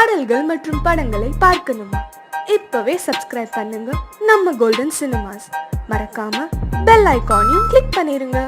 பாடல்கள் மற்றும் படங்களை பார்க்கணுமா? இப்பவே சப்ஸ்கிரைப் பண்ணுங்க நம்ம கோல்டன் சினிமாஸ். மறக்காம பெல் ஐகானையும் கிளிக் பண்ணிருங்க.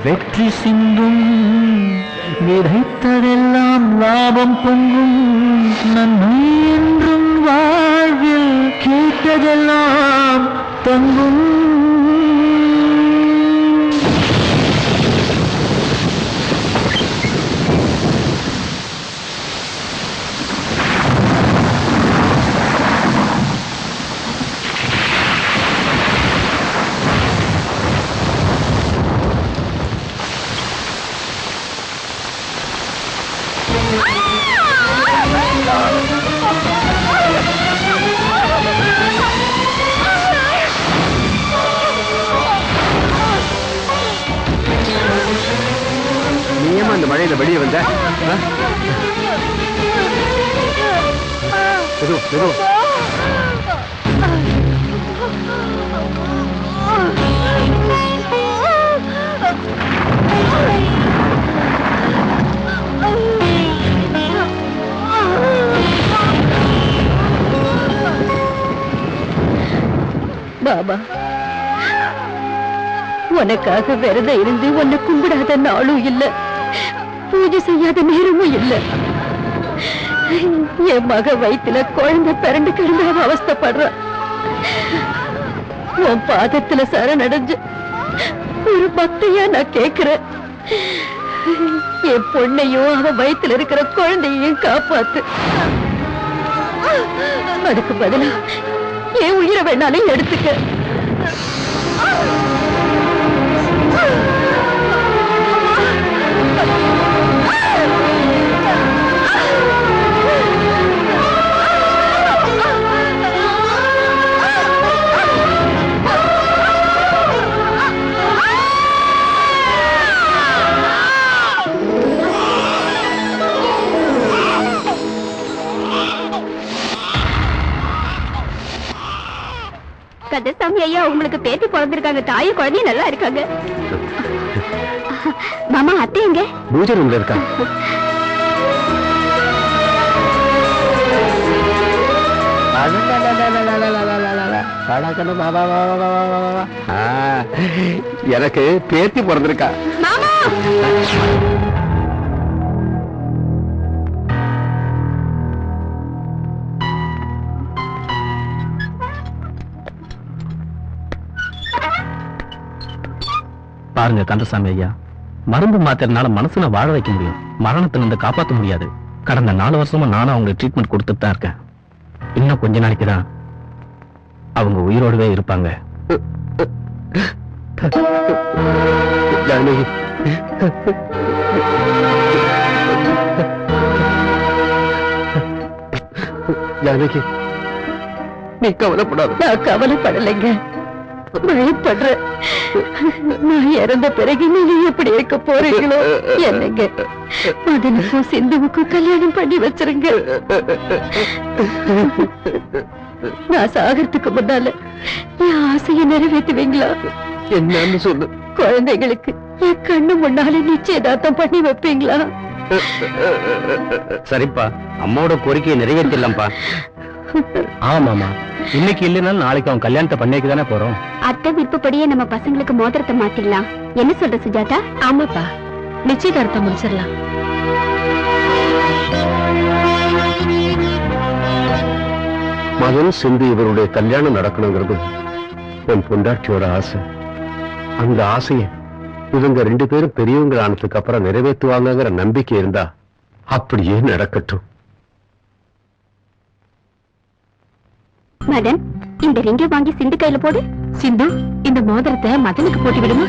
வெற்றி சிந்தும் விதைத்ததெல்லாம் லாபம் பொங்கும் நன்மை என்றும் வாழ்வில் கேட்டதெல்லாம் தங்கும். அந்த மழையில வெளியே வந்த பாபா, உனக்காக விரதம் இருந்து உன்னை கும்பிடாத நாளும் இல்ல, பூஜை செய்யாத நேரமும் இல்ல. என் மக வயிற்றுல குழந்தை பிறண்டு கிடந்த அவஸ்தைப்படுற உன் பாதத்துல சரணடைஞ்சு ஒரு பக்தையா நான் கேக்குறேன். என் பொண்ணையும் அவன் வயிற்றுல இருக்கிற குழந்தையும் காப்பாத்து. அதுக்கு பதிலா என் உயிரை வேணாலும் எடுத்துக்க. கந்தசாமி ஐயா, உங்களுக்கு பேத்தி பிறந்திருக்காங்க. தாயும் குழந்தையும் நல்லா இருக்காங்க. மாமா, அத்தை எங்க? பூஜை ரூம்ல இருக்கா? எனக்கு பேத்தி பிறந்திருக்கா. பாருங்க கந்தசாமி ஐயா, மருந்து மாத்திரனால மனசுல வாழ வைக்க முடியும், மரணத்துல இருந்து காப்பாற்ற முடியாது. கடந்த 4 வருஷமா நானும் அவங்களுக்கு ட்ரீட்மெண்ட் கொடுத்துட்டு தான் இருக்கேன். இன்னும் கொஞ்ச நாளைக்கு தான் அவங்க உயிரோடவே இருப்பாங்க. ஜானகி, நீ கவலைப்படாத. நான் கவலைப்படலைங்க, பயப்படுற. நான் இறந்த பிறகு நீங்க எப்படி இருக்க போறீங்களோ என்னங்க. மதனுக்கும் சிந்துவுக்கும் கல்யாணம் பண்ணி வச்சிருங்க. நான் சாகிறதுக்கு முன்னால என் ஆசையை நிறைவேற்றுவீங்களா? என்னன்னு சொல்லு. குழந்தைகளுக்கு என் கண்ணு முன்னாலே நிச்சயதார்த்தம் பண்ணி வைப்பீங்களா? சரிப்பா, அம்மாவோட கோரிக்கையை நிறைவேற்றலாம்ப்பா. ஆமாமா, இன்னைக்கு இல்லைனாலும் நாளைக்கு அவன் கல்யாணத்தை பண்ணிக்க தானே போறோம். அத்தை விருப்பப்படியே நம்ம பசங்களுக்கு மோதிரத்தை மாத்திடலாம். என்ன சொல்ற சுஜாதா? ஆமாப்பா, நிச்சயதார்த்தம் முடிச்சிடலாம். மகன் சிந்து இவருடைய கல்யாணம் நடக்கணுங்கிறது என் பொண்டாட்டியோட ஆசை. அந்த ஆசையை இவங்க 2 பேரும் பெரியவங்க ஆனதுக்கு அப்புறம் நிறைவேற்றுவாங்கிற நம்பிக்கை இருந்தா அப்படியே நடக்கட்டும். மதன், இந்த ரிங்கை வாங்கி சிந்து கையில போடு. சிந்து, இந்த மோதிரத்தை மதனுக்கு போட்டு விடுமா?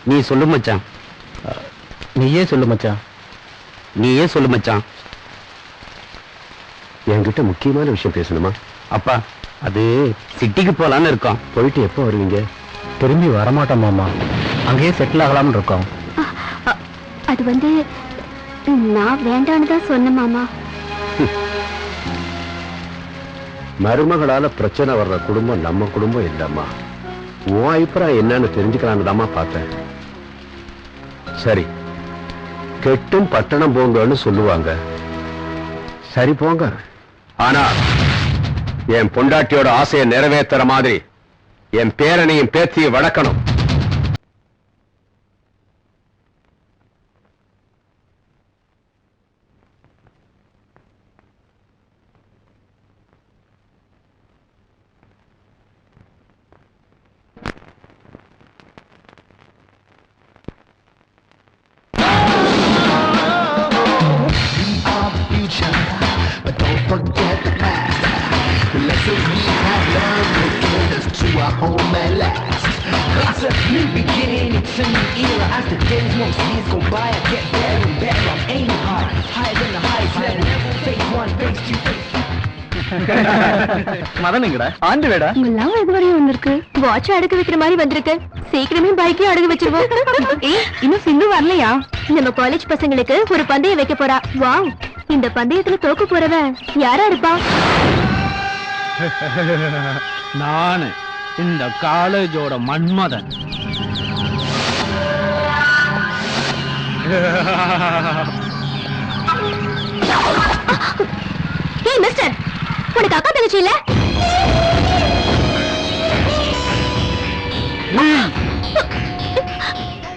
நீ சொல்லு மச்சான். நீயே சொல்லு மச்சான். நீயே சொல்லு மச்சான். என்கிட்ட முக்கியமான விஷயம் பேசணுமா? அப்பா, அது சிட்டிக்கு போலான்னு இருக்கோம். போயிட்டு எப்போ வருவீங்க? திரும்பி வரமாட்டோம் மாமா. அங்கேயே செட்டில் ஆகலாம்னு இருக்கோம். அது வந்து நான் வேண்டான்னு தான் சொன்னேன் மாமா. மருமகளால பிரச்சனை வர்ற குடும்பம் நம்ம குடும்பம் இல்லம்மா. உன் அபிப்பிராயம் என்னன்னு தெரிஞ்சுக்கலான்னு தாம்மா பார்த்தேன். சரி, கெட்டும் பட்டணம் போங்கன்னு சொல்லுவாங்க. சரி போங்க. ஆனா என் பொண்டாட்டியோட ஆசையை நிறைவேற்றுற மாதிரி என் பேரனையும் பேத்தியும் வளர்க்கணும். It's a new beginning, it's a new era. As the days more seas go by, I get better and better. I'm aiming high, higher than the highest level. Phase 1, phase 2, phase 3. மதனுங்கடா, ஆண்டு வேடா. உங்க love எதுவரையும் வந்திருக்கு? Watch அடகு வைக்கிற மாதிரி வந்திருக்கு. சீக்கிரமே பைக்கே அடகு வச்சிருவோம். இன்னும் சிந்து வரலையா? நம்ம காலேஜ் பசங்களுக்கு ஒரு பந்தயம் வைக்க போறா. வாவ், இந்த பந்தயத்துல தோக்க போறவன் யாரா இருப்பா? நானு இந்த காலேஜோட மன்மதன். ஏய் மிஸ்டர், உனக்கு அக்கா தங்கச்சி இல்ல?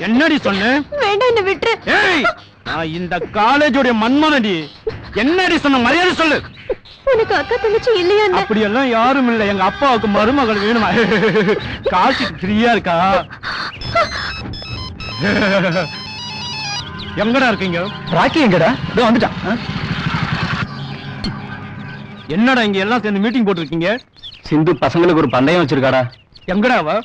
என்னடி சொன்ன? வேண்டாம், என்ன விட்டுரு. ஏய், நான் இந்த காலேஜோட மன்மதன்டி. என்னடி சொன்ன? மரியாதை சொல்லு. உனக்கு அக்கா தங்கச்சி இல்லையா? அப்படி எல்லாம் யாரும் இல்ல. எங்க அப்பாவுக்கு மருமகள் வேணுமா? காசு ஃப்ரீயா இருக்கா? எங்கடா இருக்கீங்க? ராக்கி எங்கடா? இதோ வந்துட்டான். என்னடா இங்க எல்லாம் சேர்ந்து மீட்டிங் போட்டுருக்கீங்க? சிந்து பசங்களுக்கு ஒரு பந்தயம் வச்சிருக்காடா. எங்கடா அவ?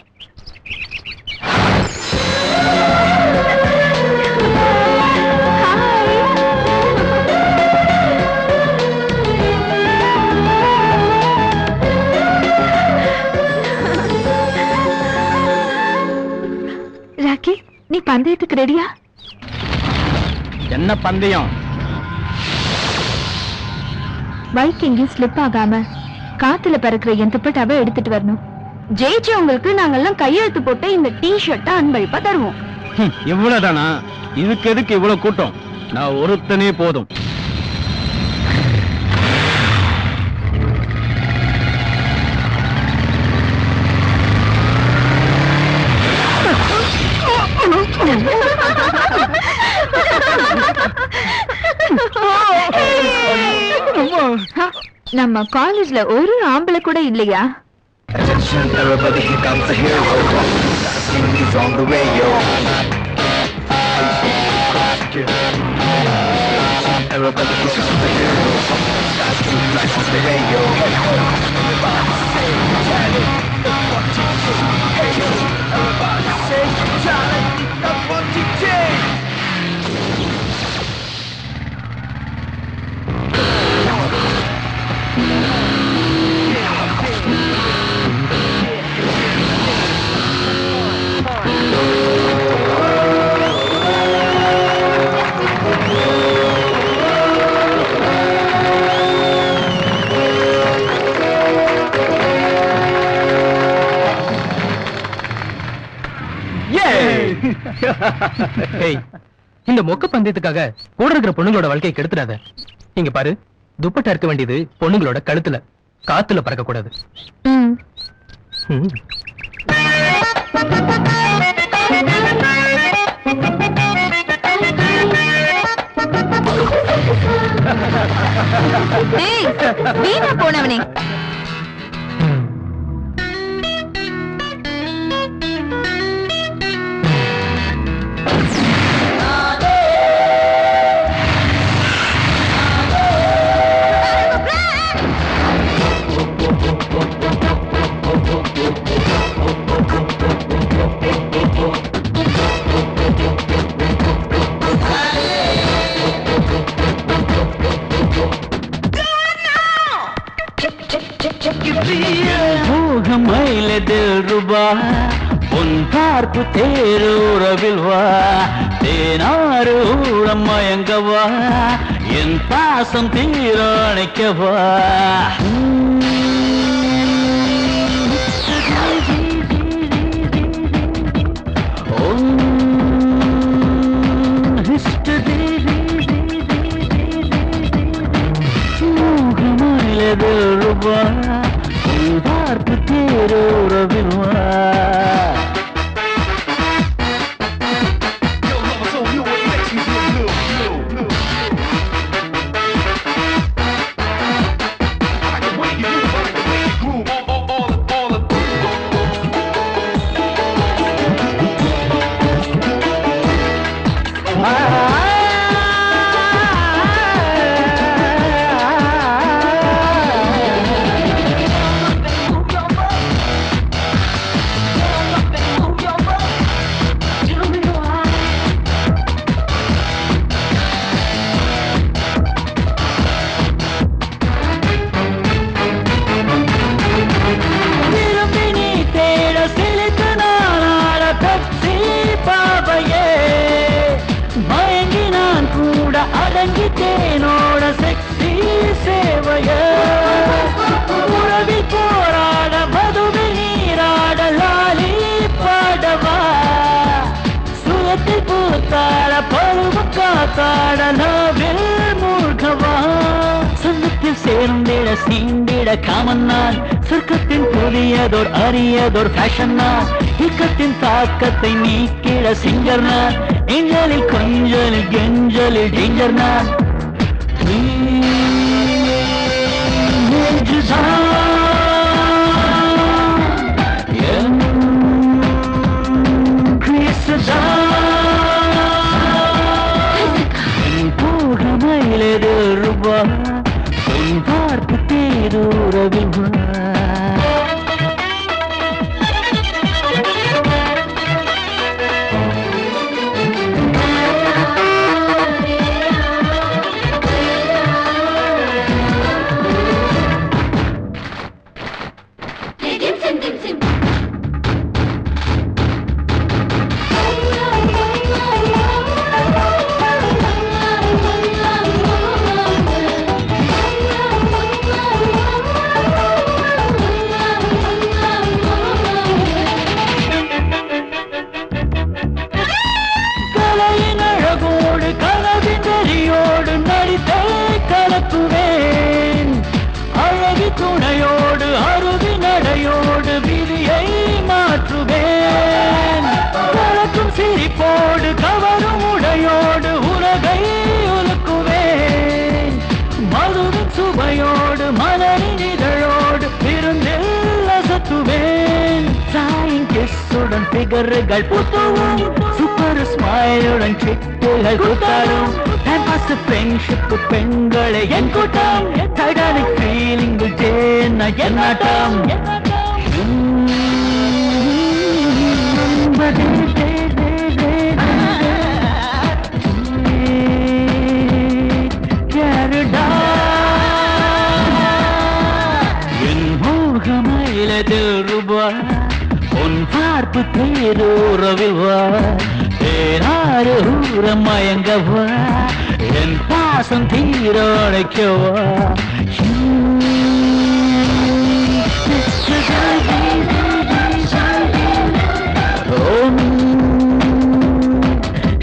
ராக்கி, நீ பந்தயத்துக்கு ரெடியா? என்ன பந்தயம்? பைக் எங்கேயும் ஸ்லிப் ஆகாம காத்துல பறக்கிற என் துப்பட்டாவை எடுத்துட்டு வரணும். ஜெயிச்சவங்களுக்கு நாங்கெல்லாம் கையெழுத்து போட்டு இந்த டி ஷர்ட்டை அன்பளிப்பா தருவோம். இவ்வளவுதானா? இதுக்கு எதுக்கு இவ்வளவு கூட்டம்? நான் ஒருத்தனே போதும். நம்ம காலேஜ்ல ஒரு ஆம்பளை கூட இல்லையா? Attention, everybody, here comes the hero. He's on the radio. Everybody, he's on the hero. That's the life on the radio. Everybody say, tell it, that's what you say. Hey, everybody say, tell it, that's what you say. இந்த மொக்க பந்தயத்துக்காக கூட இருக்கிற பொண்ணுங்களோட வாழ்க்கையை கெடுத்துடாத. இங்க பாரு, துப்பட்டா இருக்க வேண்டியது பொண்ணுங்களோட கழுத்துல, காத்துல பறக்க கூடாது. வீணா போனவனே. தில்ருபா உன் பார்ப்பு தேரூரவில் வா தேனாறு ஊழம் மயங்கவா என் பாசம் தீரணிக்கவா ரூபா பார்ப்பு தேரூரவில் வா அடங்கிட்டேனோட செக்ஸி சேவைய உறவில் போராட மதுவில் நீராட லாலி பாடவா சுயத்தில் பூத்தாட பருவம் காத்தாட நாவில் மூழ்கவா சொந்தத்தில் சேர்ந்திட சீண்டிட காமன் நான் சொர்க்கத்தின் புதியதோர் அரியதோர் ஃபேஷன் நான் இக்கத்தின் தாக்கத்தை நீக்கிட சிங்கர் நான் எஞ்சலில் கொஞ்சலில் கெஞ்சலில் டேஞ்சர் நான் போகமையிலே ரூபா உன் பார்ப்பு தேரூரவில் வா துணையோடு அருவி நடையோடு விதியை மாற்றுவேன் கலக்கும் சிரிப்போடு கவரும் உடையோடு உலகை உலுக்குவேன் மதுவின் சுவையோடு மலரின் இதழோடு விருந்தில் அசத்துவேன் சாயின் கிஸ்ஸுடன் பிகர்கள் புத்துவும் சூப்பர் ஸ்மைலுடன் சிட்டுகள் கூத்தாடும் ஃப்ரெண்ட்ஷிப் பெண்களை என் கூட்டம் டைட்டானிக் ஃபீலிங்கில் தேன என்னாட்டம் என் மோகமயிலதில் ரூபா உன் பார்ப்பு தேரூரவில் வா தேனாறு ஊரம் மயங்கவா என் பாசம் தீரணிக்கவா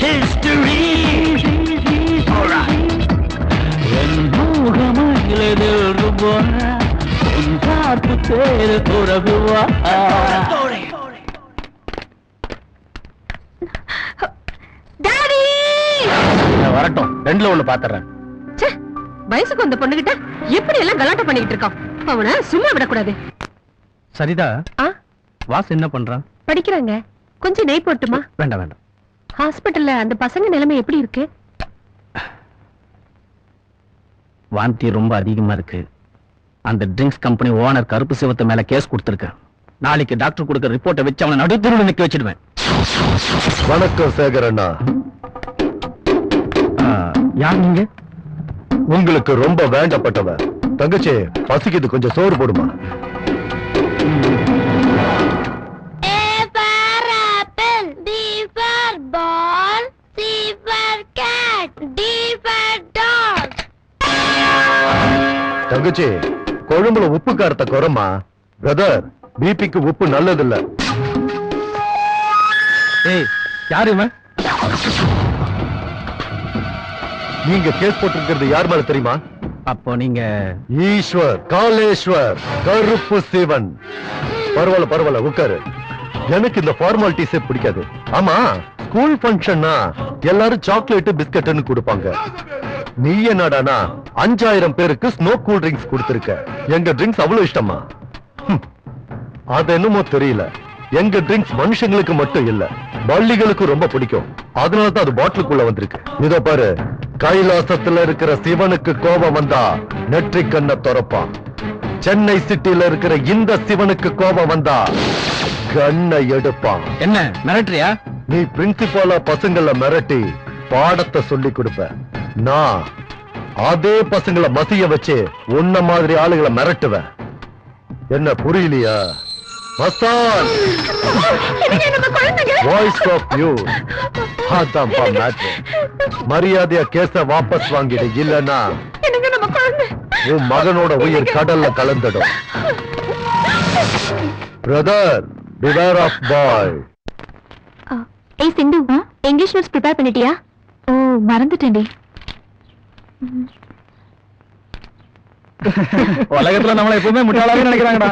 ஹிஸ்டரி என் மூகமயிலதில் ரூபா உன் பார்ப்பு தேரூரவில் வா வரட்டும் ரெண்டுல ஒண்ணு பாத்துறேன் வயசுக்கு வந்த பொண்ணுகிட்ட எப்படி எல்லாம் கலாட்டம் பண்ணிட்டு இருக்கான் அவனை சும்மா விடக்கூடாது சரிதா வாஸ் என்ன பண்றான் படிக்கிறாங்க கொஞ்சம் நெய் போட்டுமா வேண்டாம் வேண்டாம் ஹாஸ்பிட்டல்ல அந்த பசங்க நிலைமை எப்படி இருக்கு வாந்தி ரொம்ப அதிகமா இருக்கு அந்த ட்ரிங்க்ஸ் கம்பெனி ஓனர் கருப்பு சிவத்து மேல கேஸ் கொடுத்திருக்க நாளைக்கு டாக்டர் கொடுக்க ரிப்போர்ட்டை வச்சு அவனை நடுத்தருவில் நிக்க வச்சிடுவேன் வணக்கம் சேகர் அண்ணா யார் நீங்க உங்களுக்கு ரொம்ப வேண்டப்பட்டவன் தங்கச்சி பசிக்குது கொஞ்சம் சோறு போடுமா தங்கச்சி குழம்புல உப்பு காரத்தை குறமா. பிரதர், பிபிக்கு உப்பு நல்லதில்ல. ஏய், யாரு இவன்? நீங்க கேஸ் போட்டிருக்கிறது யார் மேல தெரியுமா? அப்போ நீங்க ஈஸ்வர், காலேஸ்வர், கருப்பு சிவன். பரவாயில்ல உட்காரு. எனக்கு இந்த ஃபார்மாலிட்டிஸே பிடிக்காது. ஆமா, ஸ்கூல் ஃபங்க்ஷன்னா எல்லாரும் சாக்லேட் பிஸ்கட்னு கொடுப்பாங்க. நீ என்னடானா 5000 பேருக்கு ஸ்னோ கூல் ட்ரிங்க்ஸ் கொடுத்திருக்க. எங்க ட்ரிங்க்ஸ் அவ்வளவு இஷ்டமா? அது என்னமோ தெரியல. எங்க ட்ரிங்க்ஸ் மனுஷங்களுக்கு மட்டும் இல்ல, பள்ளிகளுக்கு ரொம்ப பிடிக்கும். அதனாலதான் அது பாட்டிலுக்குள்ள வந்திருக்கு. இதோ பாரு, கைலாசத்துல இருக்கிற சிவனுக்கு கோபம் வந்தா நெற்றிக் கண்ணை திறப்பான். சென்னை சிட்டில இருக்கிற இந்த சிவனுக்கு கோபம் வந்தா கண்ணை எடுப்பான். என்ன மிரட்டுறியா? நீ பிரின்சிபாலா பசங்களை மிரட்டி பாடத்தை சொல்லி கொடுப்ப. நான் அதே பசங்களை மசிய வச்சு உன்ன மாதிரி ஆளுகளை மிரட்டுவேன். என்ன புரியலையா? Mastan voice of you. அதான்ப்பா மேட்ரு. மரியாதையா கேஸ வாபஸ் வாங்கிடு, இல்லன்னா உன் மகனோட உயிர் கடல்ல கலந்துடும். Brother, beware of boy. ஏய் சிந்து, இங்கிலீஷ் நோட்ஸ் ப்ரிப்பேர் பண்ணிட்டியா? ஓ, மறந்துட்டேன்டி. உலகத்துல நம்மள எப்பவுமே முட்டாளாவே நினைக்கிறாங்கடா.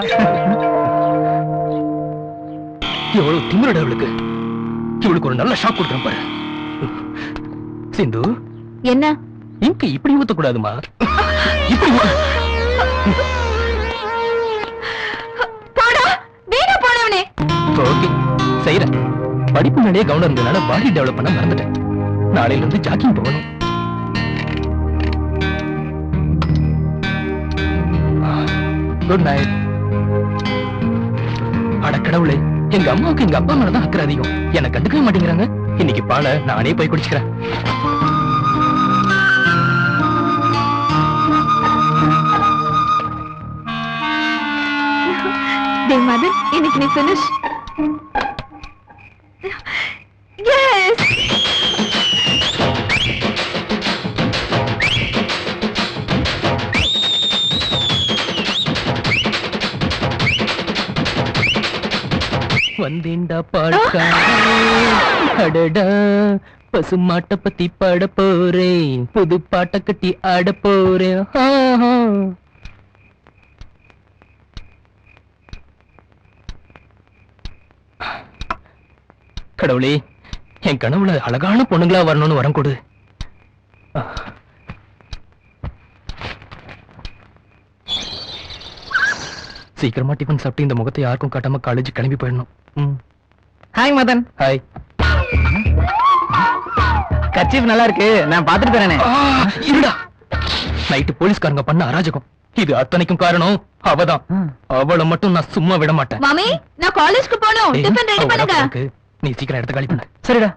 எவ்வளவு திமிரடா இவளுக்கு. இவளுக்கு ஒரு நல்ல ஷாக் கொடுக்குறேன் பாரு. சிந்து, என்ன? இங்க இப்படி ஊத்த கூடாதுமா. இப்படி போடா, வீணா போனவனே. ஓகே, செய்யறேன். படிப்பு மேலேயே கவனம் இருந்ததுனால பாடி டெவலப் பண்ண மறந்துட்டேன். நாளையில இருந்து ஜாக்கிங் போகணும். Good night. அட கடவுளே, எங்க அம்மாவுக்கு எங்க அப்பா மேலதான் அக்கறை அதிகம். என்னை கண்டுக்கவே மாட்டேங்கிறாங்க. இன்னைக்கு பாலை நானே போய் குடிச்சுக்கிறேன். டேய் மதன், இன்னைக்கு நீ finish. Yes. வந்தேண்டா பாடுக்கா. அடடா, பசு மாட்டை பத்தி பாட போறேன். புது பாட்டை கட்டி ஆட போறேன். கடவுளே, என் கனவுல அழகான பொண்ணுங்களா வரணும்னு வரம் கொடு. சீக்கிரமா டிஃபன் சாப்பிட்டு இந்த முகத்தை யாருக்கும் காட்டாம காலேஜ் கிளம்பி போயிடணும். ஹாய் மதன். ஹாய். கர்ச்சீஃப் நல்லா இருக்கு, நான் பாத்துட்டு தரேனே. இருடா, நைட்டு போலீஸ்காரங்க பண்ண அராஜகம். இது அத்தனைக்கும் காரணம் அவதான். அவளை மட்டும் நான் சும்மா விட மாட்டேன். மாமி, நான் காலேஜ்க்கு போணும். டிஃபன் ரெடி பண்ணுங்க. நீ சீக்கிரம் எடுத்து காலி பண்ணு. சரிடா.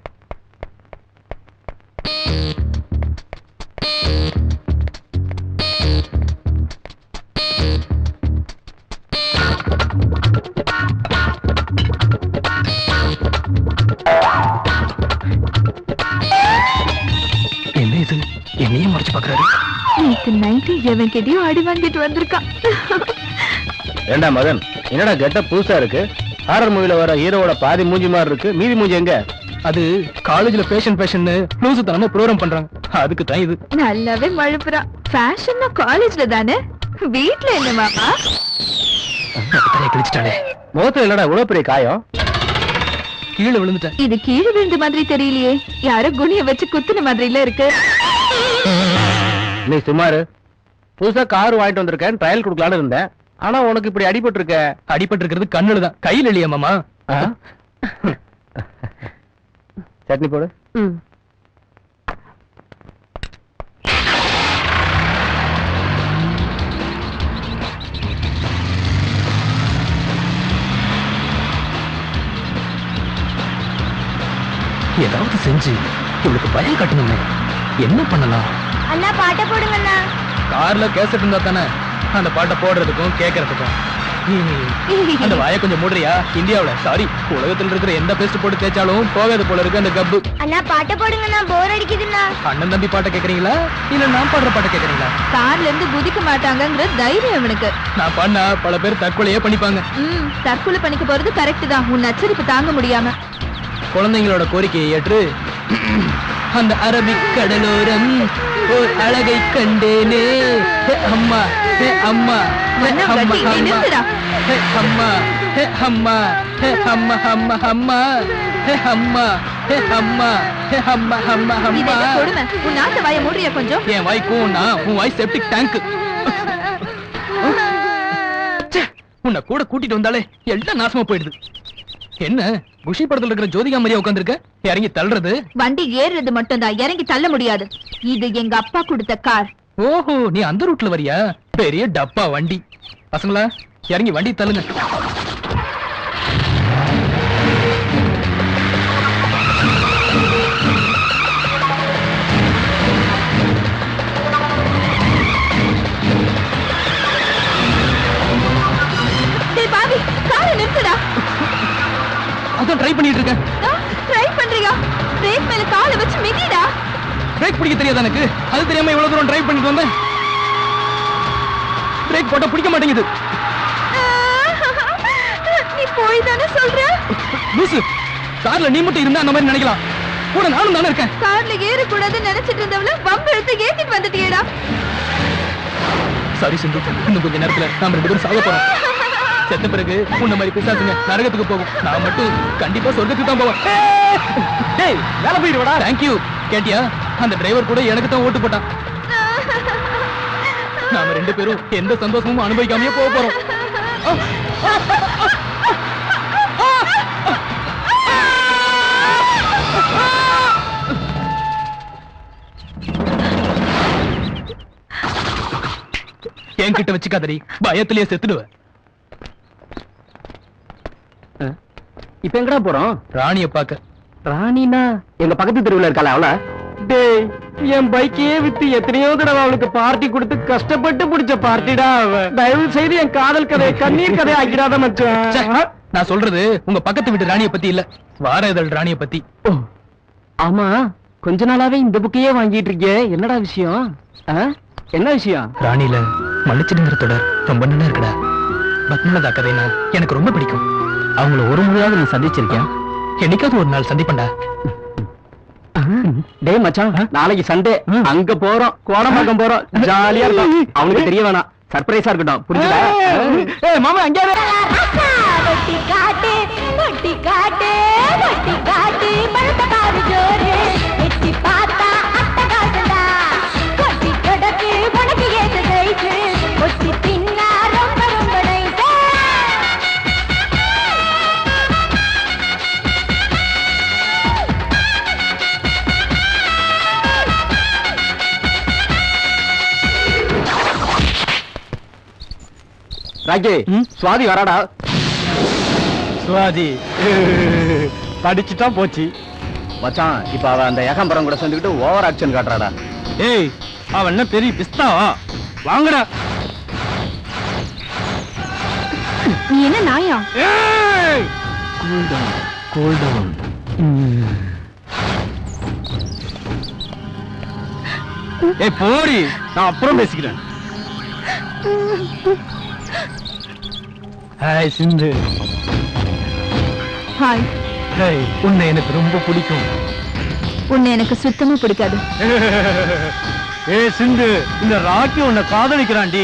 என்ன இது, என்னையே முடிச்சு பாக்குறாரு. நேத்து நைட்டு எவன் கிட்டயும் அடி வாங்கிட்டு வந்திருக்கான். ஏண்டா மதன், என்னடா கெட்ட புதுசா இருக்கு? ஹாரர் மூவில வர ஹீரோவோட பாதி மூஞ்சி மாதிரி இருக்கு, மீதி மூஞ்சி எங்க? அது காலேஜ்ல ஃபேஷன் லூசு தனமா ப்ரோகிராம் பண்றாங்க, அதுக்கு தான் இது. நல்லாவே மழுப்புறான். ஃபேஷன்னா காலேஜ்ல தானே, வீட்ல என்ன மாமா? தலையை கிழிச்சிட்டாளே. முகத்துல என்னடா இவ்வளவு பெரிய காயம்? கீழே விழுந்துட்டேன். இது கீழே விழுந்த மாதிரி தெரியலையே, யாரோ குனிய வச்சு குத்துன மாதிரில இருக்கு. நீ சுமாரு, புதுசா கார் வாங்கிட்டு வந்திருக்கேன், ட்ரையல் கொடுக்கலான்னு இருந்தேன். ஆனா உனக்கு இப்படி அடிபட்டு இருக்க. அடிபட்டு இருக்கிறது கண்ணுல தான், கையில் இல்லையா மாமா. சட்னி போடு. ஏதாவது செஞ்சு இவளுக்கு பயம் கட்டணுமே. என்ன பண்ணலாம்? அண்ணா பாட்ட போடுங்கண்ணா. கார்ல கேசட் இருந்தா தானே அந்த பாட்டை போடுறதுக்கும் கேட்கறதுக்கும். அந்த வாயை கொஞ்சம் மூடுறியா? இந்தியாவுல சாரி உலகத்துல இருக்கிற எந்த பேஸ்ட் போட்டு தேய்ச்சாலும் போகாது போல இருக்கு அந்த கப்பு. அண்ணா பாட்ட போடுங்கண்ணா, போர் அடிக்குதுண்ணா. அண்ணன் தம்பி பாட்டை கேக்குறீங்களா இல்ல நான் பாடுற பாட்டை கேக்குறீங்களா? கார்ல இருந்து குதிக்க மாட்டாங்கங்கிற தைரியம் இவனுக்கு. நான் பண்ணா பல பேர் தற்கொலையே பண்ணிப்பாங்க. தற்கொலை பண்ணிக்க போறது கரெக்ட் தான், உன் நச்சரிப்பு தாங்க முடியாம. குழந்தைங்களோட கோரிக்கையை ஏற்று அந்த அரபிக் கடலோரம் ஓர் அழகை கண்டேனே. ஹே அம்மா, ஹே அம்மா, ஹே மன்னா, அம்மா, வட்டி, நீ அம்மா, நிறுத்துடா. ஹே அம்மா, ஹே அம்மா, ஹே அம்மா, அம்மா, அம்மா, ஹே அம்மா, ஹே அம்மா, ஹே அம்மா, அம்மா, இது அம்மா. என்ன கொடுமை? உன் நாட்டு வாயை மூடுறியா கொஞ்சம்? என் வாய் கூன்னா உன் வாய் செப்டிக் டேங்க். உன்னை கூட கூட்டிட்டு வந்தாலே எல்லாம் நாசமா போயிடுது. என்ன குஷி படத்துல இருக்கிற ஜோதிகா மாதிரியா உட்காந்துருக்க? இறங்கி தள்ளுறது? வண்டி ஏறுறது மட்டும் தான், இறங்கி தள்ள முடியாது. இது எங்க அப்பா கொடுத்த கார். ஓஹோ, நீ அந்த ரூட்ல வரியா? பெரிய டப்பா வண்டி. பசங்களா இறங்கி வண்டி தள்ளுங்க. டேய் பாவி, காரை நிறுத்துடா. அதான் ட்ரை பண்ணிட்டு இருக்கேன். ட்ரை பண்றியா? பிரேக் மேல காலை வச்சு மிதிடா. பிரேக் பிடிக்க தெரியாது எனக்கு. அது தெரியாம இவ்வளவு தூரம் ட்ரை பண்ணிட்டு வந்தேன். பிரேக் போட்டா பிடிக்க மாட்டேங்குது. நீ போய் தானே சொல்ற? லூசு, கார்ல நீ மட்டும் இருந்தா அந்த மாதிரி நினைக்கலாம். கூட நானும் தானே இருக்கேன். கார்ல ஏறக்கூடாதுன்னு நினைச்சிட்டு இருந்தவள பம்ப் எடுத்து ஏத்திட்டு வந்துட்டியேடா. சாரி சிந்து, இன்னும் கொஞ்ச நேரத்துல நாம 2 பேரும் சாக போறோம். செத்த பிறகு உன்ன மாதிரி பிசாசுங்க நரகத்துக்கு போகும். நான் மட்டும் கண்டிப்பா சொர்க்கத்துக்கு தான் போவேன். டேய் வேலை போயிடுவடா. தேங்க்யூ. கேட்டியா? அந்த டிரைவர் கூட எனக்கு தான் ஓட்டு போட்டான். நாம 2 பேரும் எந்த சந்தோஷமும் அனுபவிக்காமயே போக போறோம். என்கிட்ட வச்சுக்காதடி, பயத்திலேயே செத்துடுவேன். இப்ப எங்கடா போறோம்? ராணிய பாக்க. ராணினா எங்க பக்கத்து தெருவுல இருக்காள அவள? டேய், என் பைக்கையே வித்து எத்தனையோ தடவை அவளுக்கு பார்ட்டி கொடுத்து கஷ்டப்பட்டு பிடிச்ச பார்ட்டிடா அவ. தயவு செய்து என் காதல் கதையை கண்ணீர் கதையை ஆக்கிடாத மச்சான். நான் சொல்றது உங்க பக்கத்து வீட்டு ராணிய பத்தி இல்ல, வார இதழ் ராணிய பத்தி. ஆமா, கொஞ்ச நாளாவே இந்த புக்கையே வாங்கிட்டு இருக்கே, என்னடா விஷயம்? என்ன விஷயம்? ராணில மன்னிச்சிடுங்கிற தொடர் ரொம்ப நல்லா இருக்குடா. பத்மலதா கதைனா எனக்கு ரொம்ப பிடிக்கும். அவங்கள ஒரு முறையாவது நீ சந்திச்சிருக்கியா? என்னைக்காவது ஒரு நாள் சந்திப்பண்டா. டேய் மச்சான், நாளைக்கு சண்டே அங்க போறோம், கோடம்பாக்கம் போறோம், ஜாலியா இருக்கும். அவனுக்கு தெரிய வேணாம், சர்ப்ரைஸா இருக்கட்டும், புரிஞ்சுதா? ஏய் மாமா, அங்கே வட்டி காட்டு, வட்டி காட்டு, வட்டி காட்டு, பழத்த பாரு ஜோரு, எட்டி பார்த்தா அட்ட காட்டுடா, கொட்டி கொடக்கு உனக்கு ஏத்த கைக்கு, ஒட்டி தின்னா ரொம்ப ரொம்ப நைஸ். ராக்கி, சுவாதி வராடா. சுவாதி படிச்சுட்டா போச்சு மச்சான். இப்ப அவ அந்த ஏகாம்பரம் கூட சேர்ந்துக்கிட்டு ஓவர் ஆக்ஷன் காட்டுறாடா. ஏய், அவன் என்ன பெரிய பிஸ்தாவா? வாங்கடா. நீ என்ன நாயா? ஏய், கூல் டவுன். ஏய் போடி, நான் அப்புறம் பேசிக்கிறேன். ஹாய் சிந்து. ஹாய். ஹேய், உன்னை எனக்கு ரொம்ப பிடிக்கும். உன்னை எனக்கு சுத்தமா பிடிக்காது. ஏய் சிந்து, இந்த ராக்கி உன்னை காதலிக்கிறான்டி.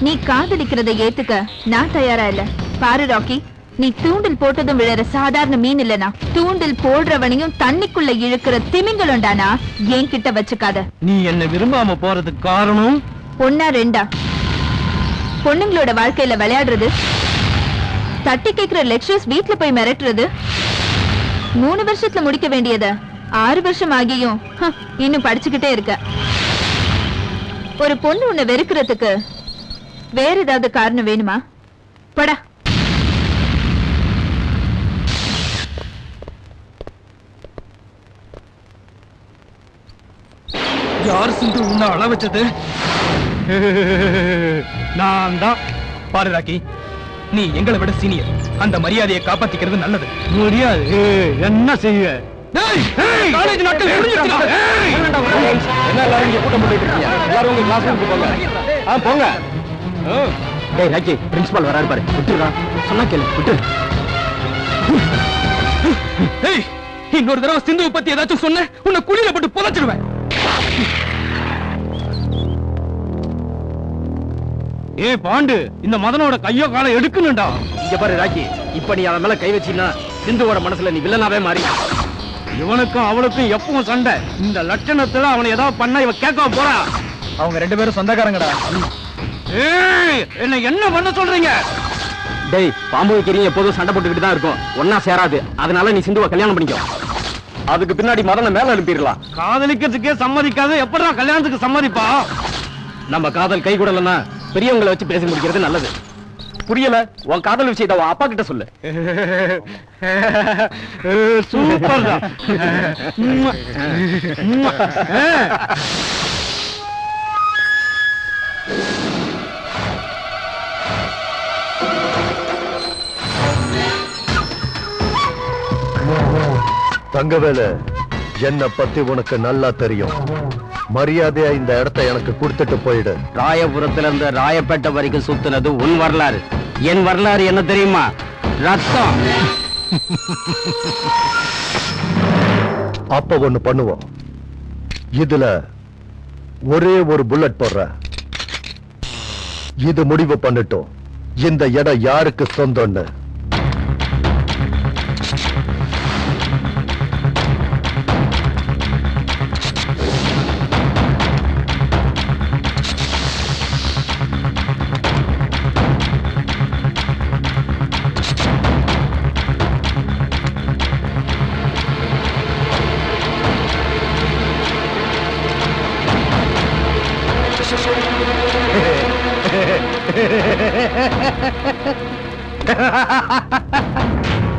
நீ காதலிக்கிறதை ஏத்துக்க நான் தயாரா இல்ல. பாரு ராக்கி, நீ தூண்டில் போட்டதும் விழற சாதாரண மீன் இல்லனா, தூண்டில் போடுறவனையும் தண்ணிக்குள்ள இழுக்கிற திமிங்கலம்டானா. என்கிட்ட வச்சுக்காத. நீ என்ன விரும்பாம போறதுக்கு காரணம்? ஒன்னா ரெண்டா? பொண்ணுங்களோட வாழ்க்கையில விளையாடுறது, தட்டி கேட்கிற லெக்சர்ஸ் வீட்டுல போய் மிரட்டுறது, 3 வருஷத்துல முடிக்க வேண்டியத 6 வருஷம் ஆகியும் இன்னும் படிச்சுக்கிட்டே இருக்க. ஒரு பொண்ணு உன்னை வெறுக்கிறதுக்கு வேற ஏதாவது காரணம் வேணுமா? படா. யார் சிந்து உன்னை அழ வச்சது? நான் தான். பாரு ராக்கி, நீ எங்களை விட சீனியர். அந்த மரியாதையை காப்பாத்திக்கிறது நல்லது. முடியாது. என்ன செய்ய? காலேஜ் நாட்கள் முடிஞ்சிருச்சுடா. என்ன எல்லாரும் இங்க கூட்டம் போட்டுட்டு இருக்கீங்க? எல்லாரும் உங்க கிளாஸ் ரூமுக்கு போங்க. போங்க. டேய் ராக்கி, பிரின்சிபால் வராரு பாரு. விட்டுடா. சொன்னா கேளு. விட்டு. ஏய், இன்னொரு தடவை சிந்துவை பத்தி ஏதாச்சும் சொன்ன உன்னை குழியில போட்டு புதைச்சிடுவேன். ஏய் பாண்டு, இந்த மதனோட கையோ காலை எடுக்கணும்டா. இங்க பாரு ராக்கி, இப்ப நீ அவன் மேல கை வச்சீன்னா சிந்துவோட மனசுல நீ வில்லனாவே மாறி. இவனுக்கும் அவளுக்கும் எப்பவும் சண்டை. இந்த லட்சணத்துல அவனை ஏதாவது பண்ண இவன் கேட்க போறா. அவங்க 2 பேரும் சொந்தக்காரங்கடா. ஏய், என்ன பண்ண சொல்றீங்க? டேய், பாம்பு வைக்கிறீங்க எப்போதும் சண்டை போட்டுக்கிட்டு தான் இருக்கும். ஒன்னா சேராது. அதனால நீ சிந்துவை கல்யாணம் பண்ணிக்கோ. அதுக்கு பின்னாடி மதனை மேல அனுப்பிடலாம். காதலிக்கிறதுக்கே சம்மதிக்காத எப்படா கல்யாணத்துக்கு சம்மதிப்பா? நம்ம காதல் கை கூடலன்னா பெரியவங்களை வச்சு பேசி முடிக்கிறது நல்லது. புரியல? உன் காதல் விஷயத்தை உன் அப்பா கிட்ட சொல்லு. சூப்பர் தான். தங்கவேலு, என்ன பத்தி உனக்கு நல்லா தெரியும். மரியாதையா இந்த இடத்தை எனக்கு கொடுத்துட்டு போயிடு. ராயபுரத்துல இருந்து ராயப்பேட்டை வரைக்கும் சுத்துனது உன் வரலாறு. என் வரலாறு என்ன தெரியுமா? ரத்தம். அப்ப ஒண்ணு பண்ணுவோம். இதுல ஒரே ஒரு புல்லட் போடுற. இது முடிவு பண்ணிட்டோம் இந்த இடம் யாருக்கு சொந்தம்னு.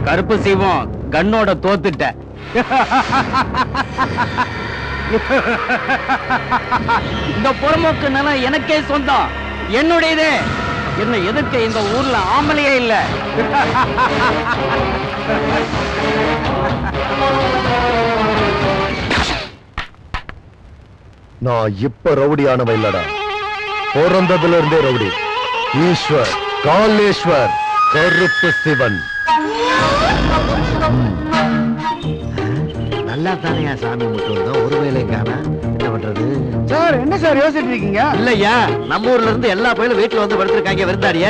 கருப்பு சீவம் கண்ணோட தோத்துட்ட. இந்த புறமோக்கு நிலம் எனக்கே சொந்தம். என்னுடையதே. என்ன எதிர்க்க இந்த ஊர்ல ஆம்பளையே இல்ல. நான் இப்ப ரவுடியானவ இல்லடா. பிறந்ததுல இருந்தே ரவுடி. ஈஸ்வர், காலேஸ்வர், கருப்பு சிவன். நல்லா தானே சாமி முட்டு ஒரு வேலைக்கான என்ன பண்றது? சார், என்ன சார் யோசிச்சுட்டு இருக்கீங்க? இல்லையா, நம்ம ஊர்ல இருந்து எல்லா பயிலும் வீட்டுல வந்து படுத்திருக்காங்க விருந்தாடிய.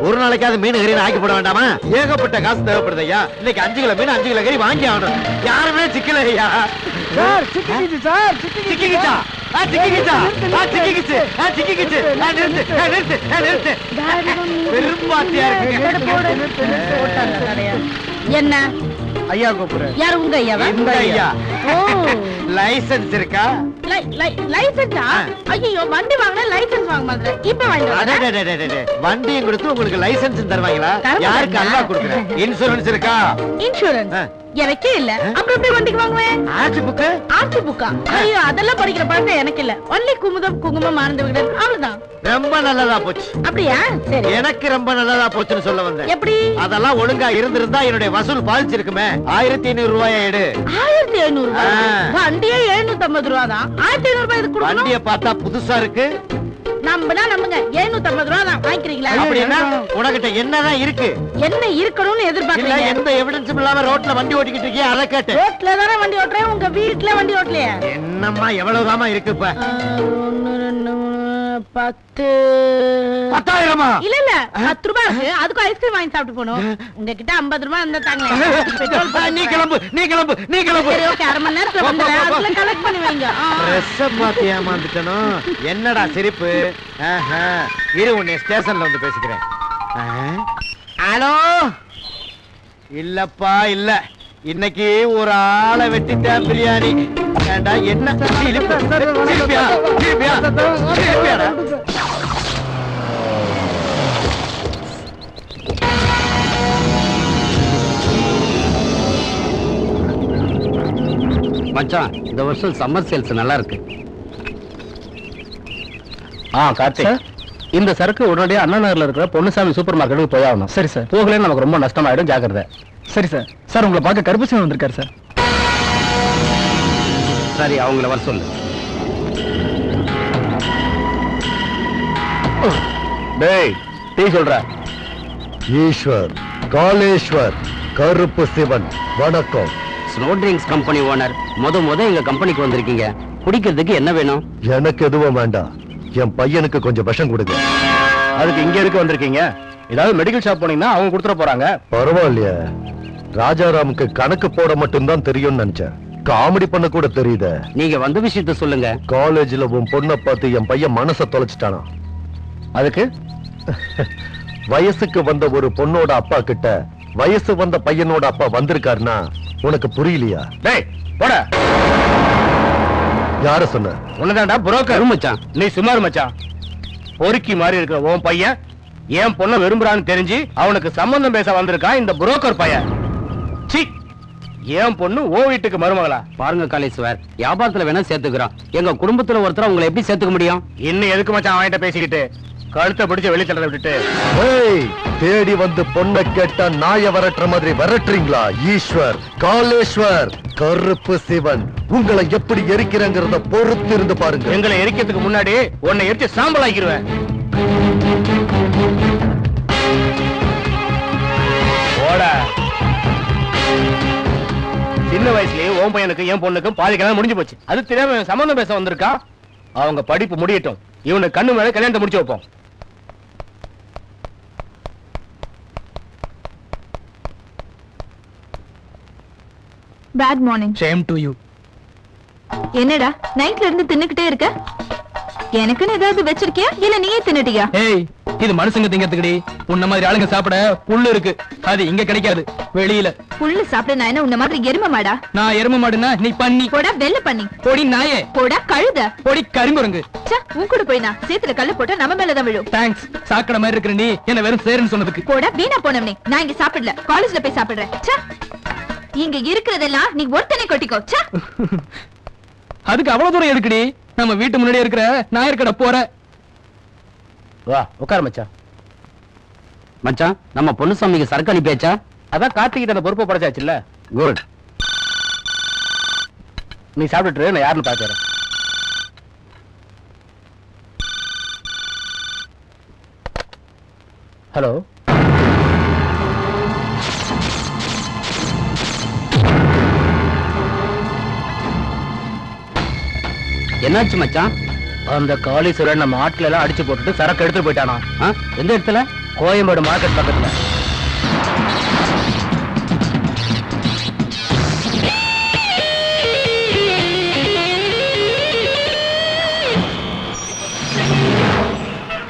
ஒரு நாளைக்காவது மீன் கறி ஆக்கி போட வேண்டாமா? ஏகப்பட்ட காசு தேவைப்படுது ஐயா. இன்னைக்கு 5 கிலோ மீன் 5 கிலோ கறி வாங்கி ஆகணும். யாருமே சிக்கல ஐயா. சார், சிக்கிக்கிச்சு சார். சிக்கிக்கிச்சா? சிக்கிக்கிச்சா? சிக்கிக்கிச்சு. சிக்கிக்கிச்சு. நிறுத்து. பெரும்பாத்தியா இருக்கு. என்ன ஐயா கூப்பிடுற. யார் உங்க ஐயாவா? இந்த ஐயா. லைசென்ஸ் இருக்கா? லைசென்ஸா? ஐயோ, வண்டி வாங்கினா லைசென்ஸ் வாங்க மாட்டேன். இப்ப வாங்க. வண்டியும் கொடுத்து உங்களுக்கு லைசென்ஸ் தருவாங்களா? தர யாருக்கு மாட்டாங்க. அல்லா கொடுக்குறேன். இன்சூரன்ஸ் இருக்கா? இன்சூரன்ஸ் எனக்கே இல்ல. அப்புறம் எப்படி வண்டிக்கு வாங்குவேன்? RC book? ஆர்சி புக்கா? ஐயோ, அதெல்லாம் படிக்கிற பழக்கம் எனக்கு இல்ல. ஒன்லி குங்குமம் மறந்து விடுறது, அவ்வளவுதான். ரொம்ப நல்லதா போச்சு. அப்படியா? சரி. எனக்கு ரொம்ப நல்லதா போச்சுன்னு சொல்ல வந்தேன். எப்படி? அதெல்லாம் ஒழுங்கா இருந்திருந்தா என்னுடைய வசூல் பாதிச்சிருக்குமே. 1500 ரூபாய் எடு. 1500 ரூபாய்? ஆ. வண்டியே 750 ரூபா தான். 1500 ரூபாய் இதுக்கு கொடுக்கணும். வண்டிய பார்த்தா புதுசா இருக்கு. நம்புனா நம்புங்க. 750 ரூபா தான். வாங்கிக்கிறீங்களா? அப்படின்னா உனக்கிட்ட என்னதான் இருக்கு? என்ன இருக்கணும்னு இல்ல, எதிர்பார்க்கறீங்க? எந்த எவிடன்ஸும் இல்லாம ரோட்ல வண்டி ஓட்டிக்கிட்டு இருக்கியா? அதை கேட்டு. ரோட்ல தானே வண்டி ஓட்டுறேன். உங்க வீட்டுல வண்டி ஓட்டலையா? என்னம்மா எவ்வளவுதாம்மா இருக்கு இப்ப? 1 2 10. 10,000-மா? இல்ல 10 ரூபாய் இருக்கு. அதுக்கும் ஐஸ்கிரீம் வாங்கி சாப்பிட்டு போகணும். உங்ககிட்ட 50 ரூபாய் இருந்தா தாங்களேன். பெட்ரோல் நீ கிளம்பு. சரி, ஓகே. அரை மணி நேரத்துல வந்துடுறேன். அதுல கலெக்ட் பண்ணி வைங்க. ட்ரெஸ்ஸ பார்த்து ஏமாந்துட்டனும். என்னடா சிரிப்பு? இரு, உன்னை ஸ்டேஷன்ல வந்து பேசிக்கிறேன். ஹலோ. இல்லப்பா, இல்ல. இன்னைக்கு ஒரு ஆளை வெட்டிட்டேன் பிரியாணி. ஏண்டா என்ன சிரிப்பு? சிரிப்பியாடா? மச்சான், இந்த வருஷம் சம்மர் சேல்ஸ் நல்லா இருக்கு. கார்த்திக், இந்த சரக்கு உடனடியாக அண்ணா நகர்ல இருக்கிற பொன்னுசாமி சூப்பர் மார்க்கெட்டுக்கு போய் ஆகணும். சரி சார். போகலன்னு நமக்கு ரொம்ப நஷ்டமாயிடும், ஜாக்கிரதை. சரி சார். சார் உங்களை பார்க்க கருப்புசாமி வந்திருக்காரு சார். சரி, அவங்கள வர சொல்லு. டேய், டீ சொல்ற. ஈஸ்வர், காலேஸ்வர், கருப்பு சிவன், வணக்கம். Snow drinks company owner. முத எங்க கம்பெனிக்கு வந்திருக்கீங்க. குடிக்கிறதுக்கு என்ன வேணும்? எனக்கு எதுவும் வேண்டாம். என் பையனுக்கு கொஞ்சம் விஷம் கொடுங்க. அதுக்கு இங்க இருக்க வந்திருக்கீங்க. ஏதாவது மெடிக்கல் ஷாப் போனீங்கன்னா அவங்க கொடுத்துட போறாங்க. பரவாயில்லையே, ராஜாராமுக்கு கணக்கு போட மட்டும்தான் தெரியும்னு நினைச்சேன். காமெடி பண்ண கூட தெரியுத. நீங்க வந்த விஷயத்த சொல்லுங்க. காலேஜ்ல உன் பொண்ணை பார்த்து என் பையன் மனசை தொலைச்சிட்டானா. அதுக்கு வயசுக்கு வந்த ஒரு பொண்ணோட அப்பா கிட்ட வயசு வந்த பையனோட அப்பா வந்திருக்காருன்னா உனக்கு புரியலையா? டேய் போட. யார சொன்ன? உன்னதான்டா புரோக்கர் மச்சான். நீ சுமார் மச்சான். பொறுக்கி மாதிரி இருக்கிற உன் பையன் ஏன் பொண்ணை விரும்புறான்னு தெரிஞ்சு அவனுக்கு சம்பந்தம் பேச வந்திருக்கான் இந்த புரோக்கர் பையன். சீ, ஏன் பொண்ணு ஓ வீட்டுக்கு மருமகளா? பாருங்க காலேஸ்வர், வியாபாரத்துல வேணா சேர்த்துக்கிறோம். எங்க குடும்பத்துல ஒருத்தர் உங்களை எப்படி சேர்த்துக்க முடியும்? இன்னும் எதுக்கு மச்சான் அவன்கிட்ட பேசிக்கிட்டு கழுத்தை பிடிச்ச வெளி தள்ள விட்டுட்டு? ஏய், தேடி வந்து பொண்ணை கேட்டா நாய வரட்டுற மாதிரி வரட்டுறீங்களா? ஈஸ்வர், காலேஸ்வர், கருப்பு சிவன், உங்களை எப்படி எரிக்கிறேங்கிறத பொறுத்து இருந்து பாருங்க. எங்களை எரிக்கிறதுக்கு முன்னாடி உன்னை எரிச்சு சாம்பல் ஆக்கிடுவேன். போடா. சின்ன வயசுலயே உன் பையனுக்கு என் பொண்ணுக்கும் பாதி கல்யாணம் முடிஞ்சு போச்சு. அது தெரியாம இவன் சம்பந்தம் பேச வந்திருக்கா. அவங்க படிப்பு முடியட்டும், இவனுக்கு கண்ணு மேல கல்யாணத்தை முடிச்சு வைப்போம். Bad morning. Shame to you. என்னடா நைட்ல இருந்து தின்னுக்கிட்டே இருக்க? எனக்குன்னு ஏதாவது வச்சிருக்கியா இல்ல நீயே தின்னுட்டியா? ஏய், இது மனுஷங்க திங்கிறதுக்குடி. உன்ன மாதிரி ஆளுங்க சாப்பிட புல்லு இருக்கு, அது இங்க கிடைக்காது, வெளியில. புல்லு சாப்பிட நான் என்ன உன்ன மாதிரி எரும மாடா? நான் எரும மாடுனா நீ பண்ணி. போடா வெள்ள பண்ணி. பொடி நாயே. போடா கழுத. பொடி கருங்குரங்கு. ச்சே, உன் கூட போய் நான் சேத்துல கல்ல போட்டா நம்ம மேலதான் விழும். தேங்க்ஸ். சாக்கடை மாதிரி இருக்கிற நீ என்ன வெறும் சேருன்னு சொன்னதுக்கு. போடா வீணா போனவனே. நான் இங்க சாப்பிடல, காலேஜ்ல போய் சாப்பிடுறேன். ச்சே, இங்க இருக்கிறதெல்லாம் நீ ஒருத்தனை கொட்டிக்கோ. ச்சே. அதுக்கு அவ்வளவு தூரம் எதுக்குடி? நம்ம வீட்டு முன்னாடி இருக்கிற நாயர் கடை போற. வா உட்கார் மச்சான். மச்சான், நம்ம பொன்னுசாமிக்கு சரக்கு அனுப்பியாச்சா? அதான் கார்த்திகிட்ட அந்த பொறுப்பை படைச்சாச்சுல்ல. குட். நீ சாப்பிட்டுட்டு நான் யாருன்னு பாக்கிறேன். ஹலோ. என்னாச்சு மச்சான்? அந்த காளீஸ்வரன் நம்ம ஆட்களை எல்லாம் அடிச்சு போட்டுட்டு சரக்கு எடுத்துட்டு போயிட்டானா? எந்த இடத்துல? கோயம்பேடு மார்க்கெட் பக்கத்துல.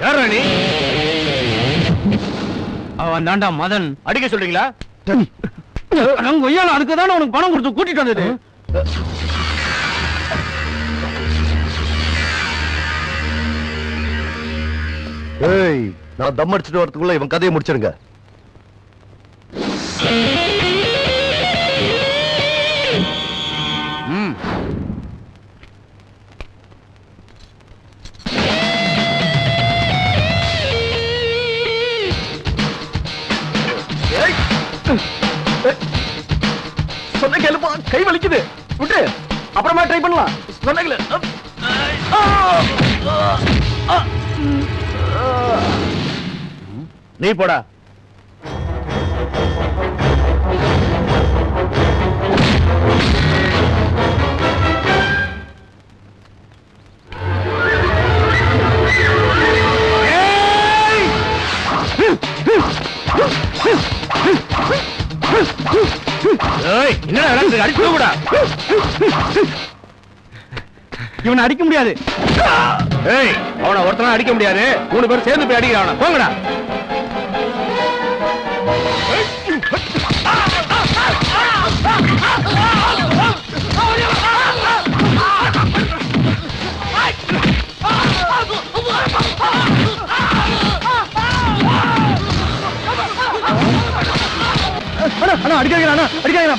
யாரா நீ? அவன் தாண்டா மதன். அடிக்க சொல்றீங்களா? நாங்க ஒய்யால அதுக்குதானே உனக்கு பணம் கொடுத்து கூட்டிட்டு வந்தது. ஏய், நான் தம் அடிச்சுட்டு வரதுக்குள்ள இவன் கதையை முடிச்சிருங்க. சொன்ன கேளுப்பா, கை வலிக்குது. விட்டு அப்புறமா ட்ரை பண்ணலாம். சொன்னீங்களே. நீ போடா. என்னடா அடிக்க கூடா? இவனை அடிக்க முடியாது. ஏய், அவனை ஒருத்தனா அடிக்க முடியாது. 3 பேர் சேர்ந்து போய் அடிக்கிறான். போங்கடா.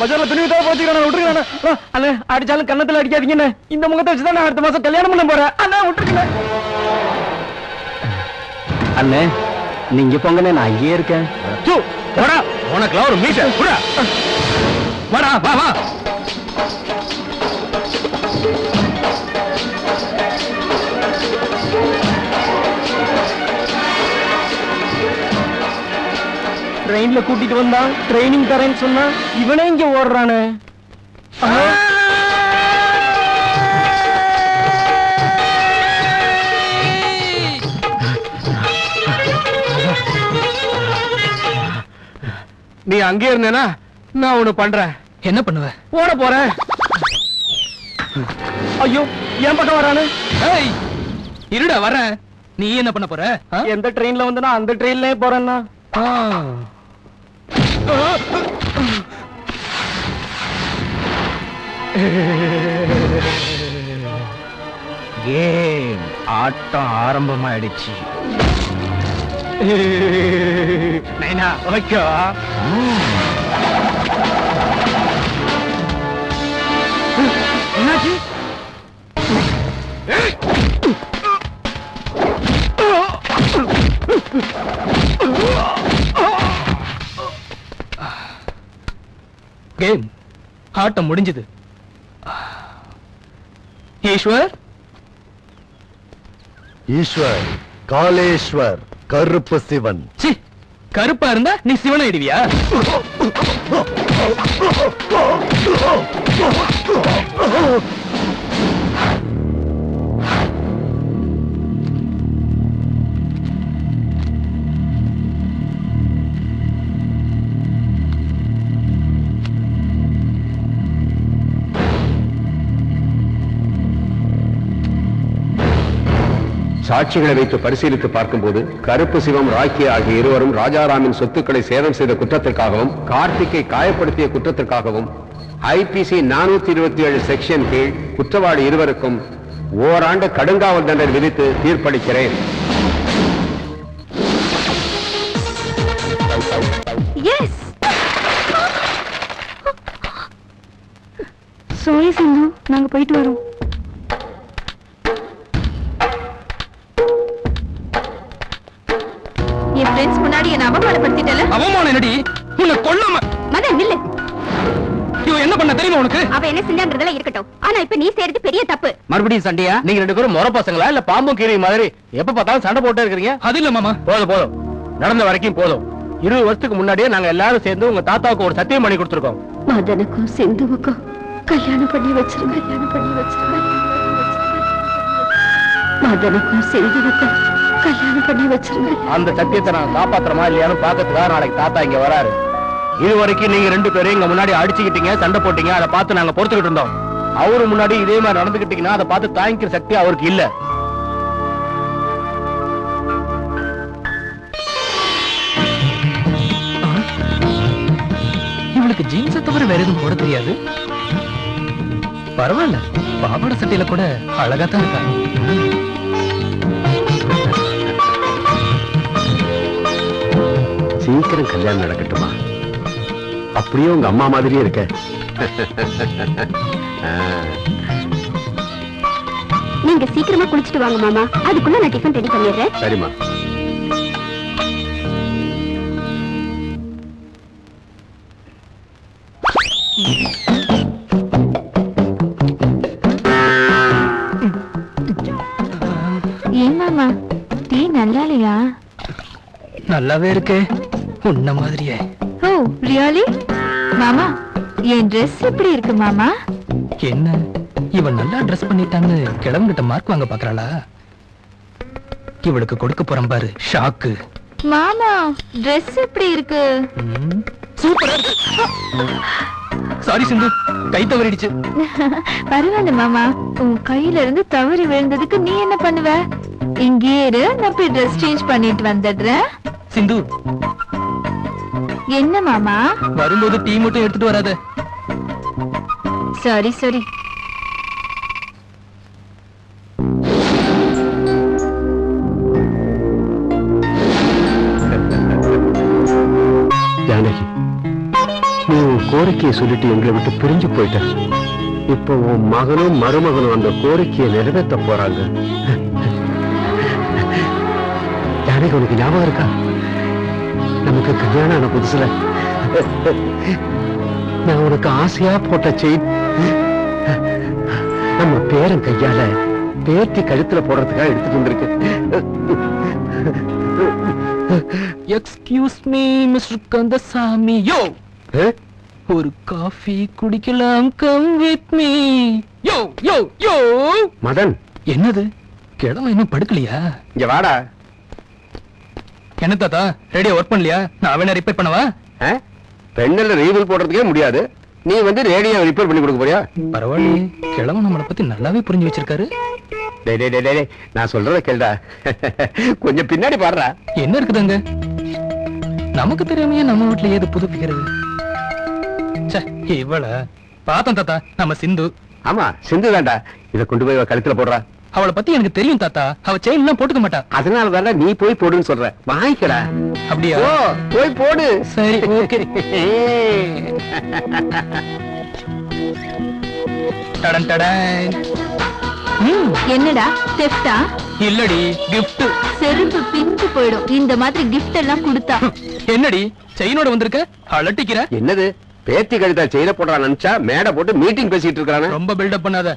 பஜார்ல துணி வித்தா போச்சுக்கிறான். விட்டுருக்கான். அண்ணே, அடிச்சாலும் கண்ணத்துல அடிக்காதீங்கன்னு இந்த முகத்தை வச்சுதான் நான் அடுத்த மாசம் கல்யாணம் பண்ண போறேன். அண்ணா விட்டுருக்கேன். அண்ணே நீங்க போங்கண்ணே, நான் அங்கேயே இருக்கேன். உனக்குலாம் ஒரு மீச வாடா, வா வா. ட்ரெயின்ல கூட்டிட்டு வந்தான், ட்ரைனிங் தரேன்னு சொன்னா இவனே இங்க ஓடுறானே. நீ அங்கே இருந்தேனா நான் ஒண்ணு பண்றேன். என்ன பண்ணுவ? ஓட போறேன். ஐயோ என் பக்கம் வரானு. ஏய் இருடா வரேன். நீ என்ன பண்ண போற? எந்த ட்ரெயின்ல வந்தனா அந்த ட்ரெயின்லயே போறேன்னா. கேம் ஆட்டம் ஆரம்பமாயிடுச்சு. நைனா ஓகேவா? என்னாச்சு? கேம் ஆட்டம் முடிஞ்சது. ஈஸ்வர், ஈஸ்வர், காலேஸ்வர், கருப்பு சிவன். சி கருப்பா இருந்தா நீ சிவனை இடுவியா? சாட்சிகளை வைத்து பரிசீலித்து பார்க்கும்போது கருப்பு சிவம், ராக்கி ஆகிய இருவரும் ராஜாராமின் சொத்துக்களை சேதம் செய்த குற்றத்திற்காகவும் கார்த்திக்கை காயப்படுத்திய குற்றத்திற்காகவும் ஐபிசி 427 செக்ஷன் கீழ் குற்றவாளி இருவருக்கும் ஓராண்டு கடுங்காவல் தண்டனை விதித்து தீர்ப்பளிக்கிறேன். எஸ். சாரி சிந்து, நாங்க போயிட்டு வரோம். என் ஃப்ரெண்ட்ஸ் முன்னாடி என்ன அவமானப்படுத்திட்டல. அவமானம் என்னடி? உன்னை கொல்லாம மதன் நில்லு. இவன் என்ன பண்ண தெரியுமா உனக்கு? அவ என்ன செஞ்சான்றதெல்லாம் இருக்கட்டும், ஆனா இப்ப நீ செய்யறது பெரிய தப்பு. மறுபடியும் சண்டையா? நீங்க ரெண்டு பேரும் முறை பசங்களா இல்ல பாம்பும் கீரை மாதிரி எப்ப பார்த்தாலும் சண்டை போட்டே இருக்கீங்க? அது இல்ல மாமா. போதும் போதும், நடந்த வரைக்கும் போதும். 20 வருஷத்துக்கு முன்னாடியே நாங்க எல்லாரும் சேர்ந்து உங்க தாத்தாவுக்கு ஒரு சத்தியம் பண்ணி கொடுத்துருக்கோம். மதனுக்கும் சிந்துவுக்கும் கல்யாணம் பண்ணி வச்சிருங்க. கல்யாணம் பண்ணி வச்சிருங்க. மதனுக்கும் சிந்துவுக்கும் கல்யாணம் பண்ணி வச்சிருங்க. அந்த சத்தியத்தை நான் காப்பாத்துறமா இல்லையான்னு பாக்கிறதுக்காக நாளைக்கு தாத்தா இங்க வராரு. இது வரைக்கும் நீங்க ரெண்டு பேரும் இங்க முன்னாடி அடிச்சுக்கிட்டீங்க, சண்டை போட்டீங்க, அதை பார்த்து நாங்க பொறுத்துக்கிட்டு இருந்தோம். அவரு முன்னாடி இதே மாதிரி நடந்துகிட்டீங்கன்னா அதை பார்த்து தாங்கிக்கிற சக்தி அவருக்கு இல்ல. இவளுக்கு ஜீன்ஸை தவிர வேற எதுவும் போட தெரியாது. பரவாயில்ல, பாவாடை சட்டையில கூட அழகா தான் இருக்கா. சீக்கிரம் கல்யாணம் நடக்கட்டுமா? அப்படியே உங்க அம்மா மாதிரியே இருக்க. நீங்க சீக்கிரமா குளிச்சிட்டு வாங்க மாமா, அதுக்குள்ள நான் டிஃபன் ரெடி பண்ணிடுறேன். சரிம்மா. ஏன் மாமா, டீ நல்லா இல்லையா? நல்லாவே இருக்கே, உன்ன மாதிரியே. ஓ ரியலி? மாமா என் ட்ரெஸ் எப்படி இருக்கு மாமா? என்ன இவன் நல்லா ட்ரெஸ் பண்ணிட்டான்னு கிழவங்கிட்ட மார்க் வாங்க பாக்குறாளா? இவளுக்கு கொடுக்க போறேன் பாரு ஷாக்கு. மாமா ட்ரெஸ் எப்படி இருக்கு? சூப்பரா இருக்கு. சாரி சிந்து, கை தவறிடுச்சு. பரவாயில்ல மாமா, உன் கையில இருந்து தவறி விழுந்ததுக்கு நீ என்ன பண்ணுவ? இங்கே இரு, நான் போய் ட்ரெஸ் சேஞ்ச் பண்ணிட்டு வந்துடுறேன். சிந்து, என்ன மாமா? வரும்போது டீ மட்டும் எடுத்துட்டு வராத. சரி சரி. ஜானகி, நீ உன் கோரிக்கையை சொல்லிட்டு எங்களை விட்டு பிரிஞ்சு போயிட்ட. இப்போ உன் மகனும் மருமகனும் அந்த கோரிக்கையை நிறைவேற்ற போறாங்க. ஜானகி, அன்னைக்கு உனக்கு ஞாபகம் இருக்கா? நமக்கு கல்யாணம் ஆன புதுசுல நான் உனக்கு ஆசையா போட்ட செயின் நம்ம பேரன் கையால பேத்தி கழுத்துல போடுறதுக்காக எடுத்துட்டு வந்திருக்கு. Excuse me mister Kandasamy. Yo, ஒரு காஃபி குடிக்கலாம், come with me. Yo yo yo. Madan, என்னது, கிழமை இன்னும் படுக்கலையா? இங்க வாடா. என்ன தாத்தா, ரேடியோ ஒர்க் பண்ணலையா? நான் வேணா ரிப்பேர் பண்ணவா? பெண்ணில் ரீவில் போடுறதுக்கே முடியாது, நீ வந்து ரேடியோ ரிப்பேர் பண்ணி கொடுக்க போறியா? பரவாயில்லையே, கிழமை நம்மளை பத்தி நல்லாவே புரிஞ்சு வச்சிருக்காரு. டேய் டேய் டேய் டேய், நான் சொல்றத கேளுடா. கொஞ்சம் பின்னாடி பாடுறா. என்ன இருக்குதுங்க, நமக்கு தெரியாமையே நம்ம வீட்டுல ஏது புதுப்பிக்கிறது? இவள பார்த்தோம் தாத்தா, நம்ம சிந்து. ஆமா, சிந்து தான்டா. இத கொண்டு போய் கழுத்துல போடுறா. அவளை பத்தி எனக்கு தெரியும் தாத்தா, அவ செயின் எல்லாம் போட்டுக்க மாட்டா. அதனால தானே நீ போய் போடுன்னு சொல்ற. வாங்கிக்கடா. அப்படியா? போய் போடு. சரி, ஓகே. டடன் டடன். என்னடா தெஃப்டா? இல்லடி, கிஃப்ட். செருப்பு பிஞ்சு போயிடும் இந்த மாதிரி கிஃப்ட் எல்லாம் கொடுத்தா. என்னடி செயினோட வந்திருக்க, அலட்டிக்கிற? என்னது, பேத்தி கழுத்தா செயின போடுறா நினைச்சா மேடை போட்டு மீட்டிங் பேசிட்டு இருக்கானே. ரொம்ப பில்டப் பண்ணாத,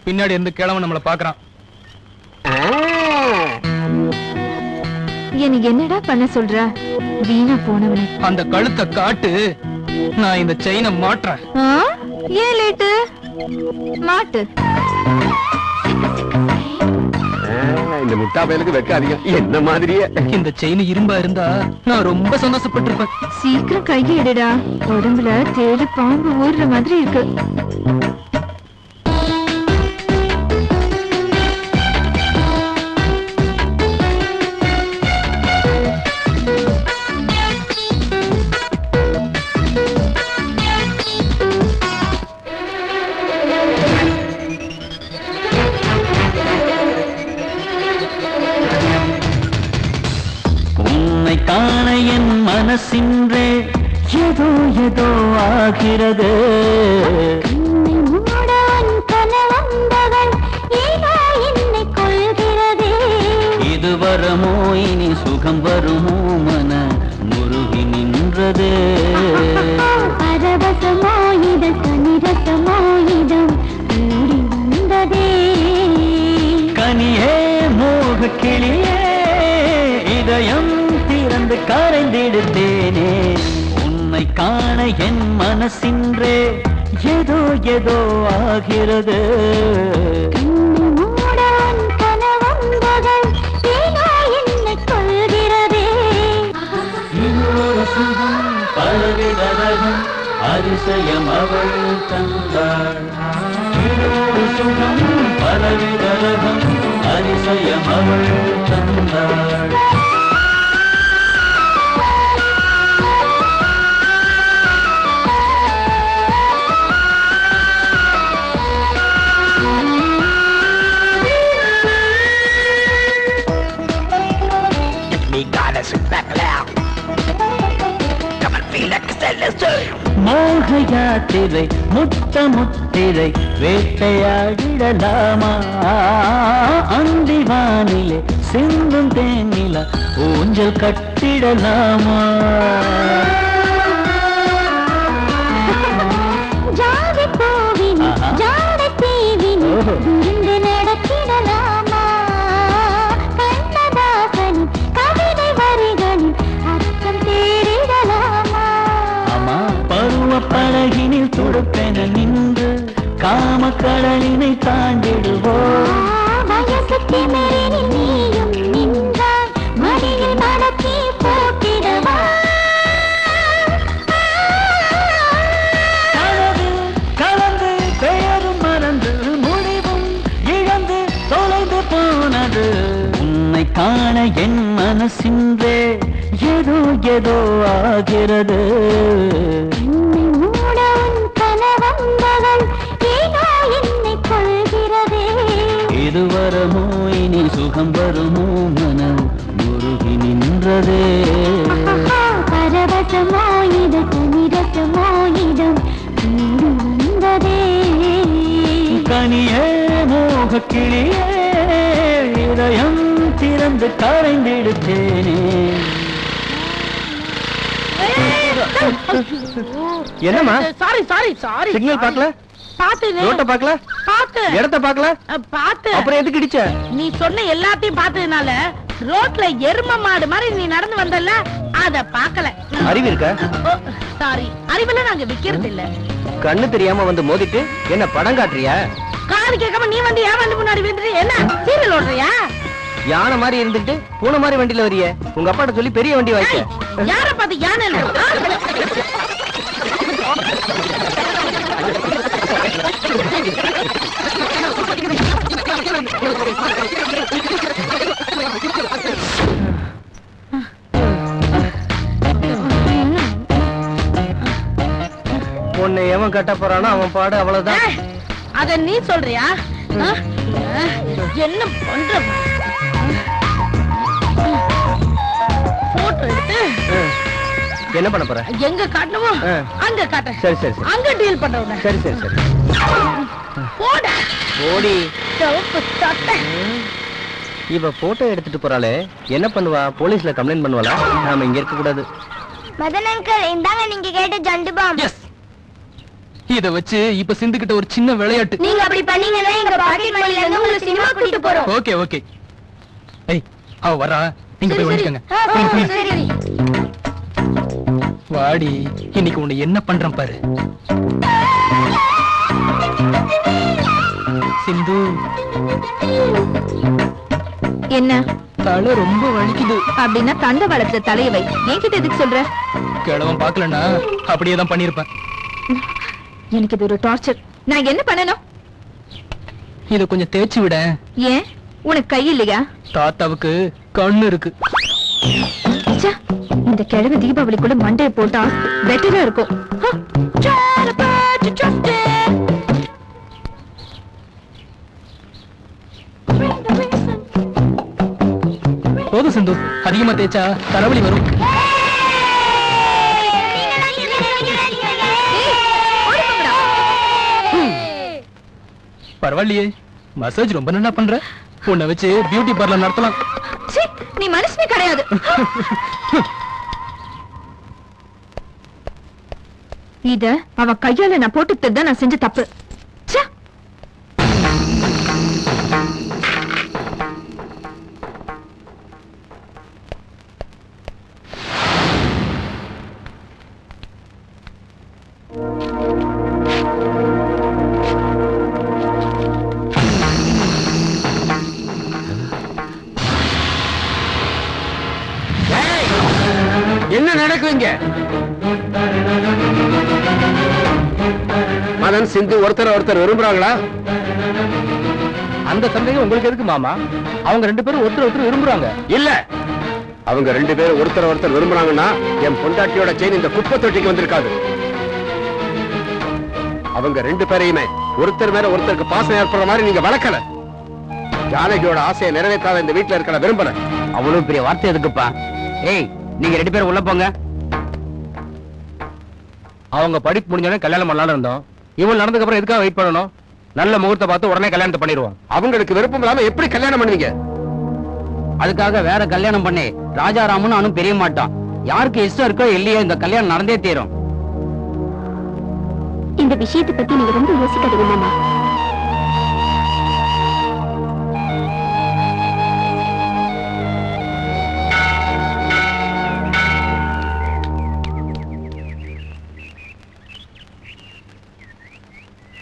பின்னாடி இருந்து கிழவன் நம்மள பாக்குறான். எனக்கு என்னடா பண்ண சொல்ற? வீணா போனவனே, அந்த கழுத்தை காட்டு, நான் இந்த செயினை மாட்டுறேன். ஏன் லேட்டு? மாட்டு. இந்த முட்டா பயலுக்கு வெக்க அதிகம், என்ன மாதிரியே. இந்த செயின் இரும்பா இருந்தா நான் ரொம்ப சந்தோஷப்பட்டிருப்பேன். சீக்கிரம் கையை எடுடா, உடம்புல தேடி பாம்பு ஊறுற மாதிரி இருக்கு. காண என் மனசின்றே ஏதோ ஏதோ ஆகிறது. இது வரமோ இனி சுகம் வருமோ மன முருகி நின்றதே. பரவசமோ இதழ் கனிரசமோ இதம் கூடி வந்ததே. கனியே மோக கிளியே இதயம் திறந்து கரைந்திடுத்தேனே. உன்னை காண என் மனசின்றே ஏதோ ஏதோ ஆகிறது. பலவிதரகம் அதிசயம் அவள் தந்தாள். சுகம் பலவிதரகம் அதிசயம் அவள் தந்தாள். மோக யாத்திரை முத்த முத்திரை வேட்டையாடிடலாமா? அந்திவானிலே சிந்தும் தேனில ஊஞ்சல் கட்டிடலாமா? ஜாதி போவின் ஜாதி தீவின் விருந்து நடத்திடலாமா? கண்ணதாசன் கவிதை வரிகளில் அர்த்தம் தேடிடலாமா? பருவ படகினில் துடுப்பென நின்று காம கடலினை தாண்டிடுவோம். வயசுக்கு மேலில் நீயும் நின்றால் மடியில் மடக்கி போட்டிடவா? கலந்து பெயரும் மறந்து முடிவும் இழந்து தொலைந்து போனது. உன்னை காண என் மனசின்றே ஏதோ ஏதோ ஆகிறது. இது வரமோ இனி சுகம் வருமோ மனம் முருகி நின்றதே. பரவசமோ இது கனிரசமோ இதம் வந்ததே. கனியே மோக கிளியே இதயம் கண் திறந்து கரைந்திடுச்சேனே. என்னம்மா சாரி சாரி சாரி சிக்னல் பார்க்கல, பாத்து ரோட்ட பார்க்கல, பாத்து இடத்த பார்க்கல, பாத்து அப்புறம் எதுக்கு இடிச்ச? நீ சொன்ன எல்லாத்தையும் பார்த்ததுனால ரோட்ல எரும மாடு மாதிரி நீ நடந்து வந்தல அத பாக்கல. அறிவு இருக்க? சாரி, அறிவுல நாங்க விக்கிறது இல்ல. கண்ணு தெரியாம வந்து மோதிட்டு என்ன படம் காட்டுறியா? காது கேட்காம நீ வந்து ஏன் வந்து முன்னாடி வந்துட்டு என்ன சீரியல் ஓடுறியா? யானை மாதிரி இருந்துட்டு பூனை மாதிரி வண்டியில வரிய. உங்க அப்பாட்ட சொல்லி பெரிய வண்டி வாய்க்க. யார பார்த்து யானை? உன்னை எவன் கட்ட போறானோ அவன் பாடு அவ்வளவுதான். அத நீ சொல்றியா? என்ன பண்ற? போட்டோ எடுத்து என்ன பண்ண போற? எங்க காட்டணுமோ அங்க காட்ட. சரி சரி சரி, அங்க டீல் பண்றவங்க. சரி சரி சரி, போடா ஓடி. சிவப்பு சட்டை. இவ போட்டோ எடுத்துட்டு போறாளே, என்ன பண்ணுவா? போலீஸ்ல கம்ப்ளைண்ட் பண்ணுவாளா? நாம இங்க இருக்க கூடாது. மதன் அங்கிள், இந்தாங்க நீங்க கேட்ட ஜண்டு பாம். இத வச்சு இப்ப சிந்துகிட்ட ஒரு சின்ன விளையாட்டு. நீங்க அப்படி பண்ணீங்கன்னா எங்க பாக்கெட் மணில இருந்து உங்களுக்கு சினிமா கூட்டிட்டு போறோம். Okay okay. ஏய், அவ வரா, நீங்க போய் ஒளிக்கங்க. சரி. வாடி, இன்னைக்கு உன்னை என்ன பண்றேன் பாரு. சிந்து, என்ன தலை ரொம்ப வலிக்குது. அப்படின்னா தண்டை வளர்த்த தலைய வை. என்கிட்ட எதுக்கு சொல்ற? கிழவன் பாக்கலன்னா அப்படியே தான் பண்ணிருப்பேன். எனக்கு இது ஒரு டார்ச்சர். நான் என்ன பண்ணணும்? இத கொஞ்சம் தேய்ச்சி விட. ஏன், உனக்கு கை இல்லையா? தாத்தாவுக்கு கண்ணு இருக்கு. ச்சே, இந்த கிழமை தீபாவளிக்குள்ள மண்டையை போட்டா பெட்டரா இருக்கும். போதும் சிந்து, அதிகமா தேய்ச்சா தலைவலி வரும். பரவாயில்லையே, மசாஜ் ரொம்ப நல்லா பண்ற. உன்னை வச்சு பியூட்டி பார்லர் நடத்தலாம். நீ மனுஷனே கிடையாது. இத அவ கையால நான் போட்டு தான் நான் செஞ்ச தப்பு. ச்சே. என்ன நடக்குங்க? மதன் சிந்து ஒருத்தர் விரும்புறாங்களா? அந்த சந்தேகம் உங்களுக்கு எதுக்கு மாமா? அவங்க ரெண்டு பேரும் ஒருத்தர் விரும்புறாங்க. இல்ல, அவங்க ரெண்டு பேரும் ஒருத்தர் விரும்புறாங்கன்னா என் பொண்டாட்டியோட செயின் இந்த குப்பை தொட்டிக்கு வந்திருக்காது. அவங்க ரெண்டு பேரையுமே ஒருத்தர் மேல ஒருத்தருக்கு பாசம் ஏற்படுற மாதிரி நீங்க வளர்க்கல. ஜானகியோட ஆசையை நிறைவேற்றாத இந்த வீட்டுல இருக்கிற விரும்பல. அவ்வளவு பெரிய வார்த்தை எதுக்குப்பா? ஏய், நீங்க ரெண்டு பேரும் உள்ள போங்க. அவங்க படிப்பு முடிஞ்சோடனே கல்யாணம் பண்ணலாம்னு இருந்தோம். இவங்க நடந்ததுக்கு அப்புறம் எதுக்காக வெயிட் பண்ணணும்? நல்ல முகூர்த்த பார்த்து உடனே கல்யாணத்தை பண்ணிடுவோம். அவங்களுக்கு விருப்பம் இல்லாம எப்படி கல்யாணம் பண்ணுவீங்க? அதுக்காக வேற கல்யாணம் பண்ணி ராஜாராமன் அவனும் பெரிய மாட்டான். யாருக்கு இஷ்டம் இருக்கோ இல்லையோ இந்த கல்யாணம் நடந்தே தீரும். இந்த விஷயத்தை பத்தி நீங்க ரொம்ப யோசிக்காதீங்க மாமா.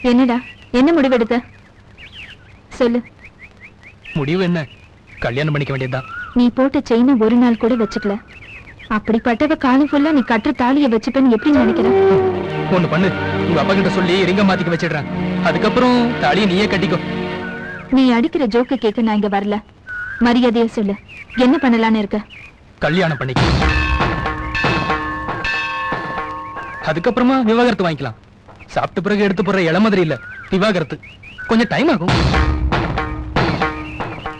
என்னடா, என்ன முடிவெடுத்த? சொல்லு. முடிவு என்ன? கல்யாணம் பண்ணிக்க வேண்டியதுதான். நீ போட்ட செயினை ஒரு நாள் கூட வச்சுக்கல. அப்படிப்பட்டவ காலம் ஃபுல்லா நீ கட்டுற தாலிய வச்சுப்பேன்னு எப்படி நினைக்கிற? ஒண்ணு பண்ணு, உங்க அப்பா கிட்ட சொல்லி ரிங்க மாத்திக்க வச்சிடுறேன். அதுக்கப்புறம் தாலியை நீயே கட்டிக்கோ. நீ அடிக்கிற ஜோக்கு கேட்க நான் இங்க வரல. மரியாதையா சொல்லு, என்ன பண்ணலான்னு இருக்க? கல்யாணம் பண்ணிக்க. அதுக்கப்புறமா விவாகரத்து வாங்கிக்கலாம். சாப்பிட்ட பிறகு எடுத்து போற இள மாதிரி இல்ல விவாகரத்து. கொஞ்சம் டைம் ஆகும்.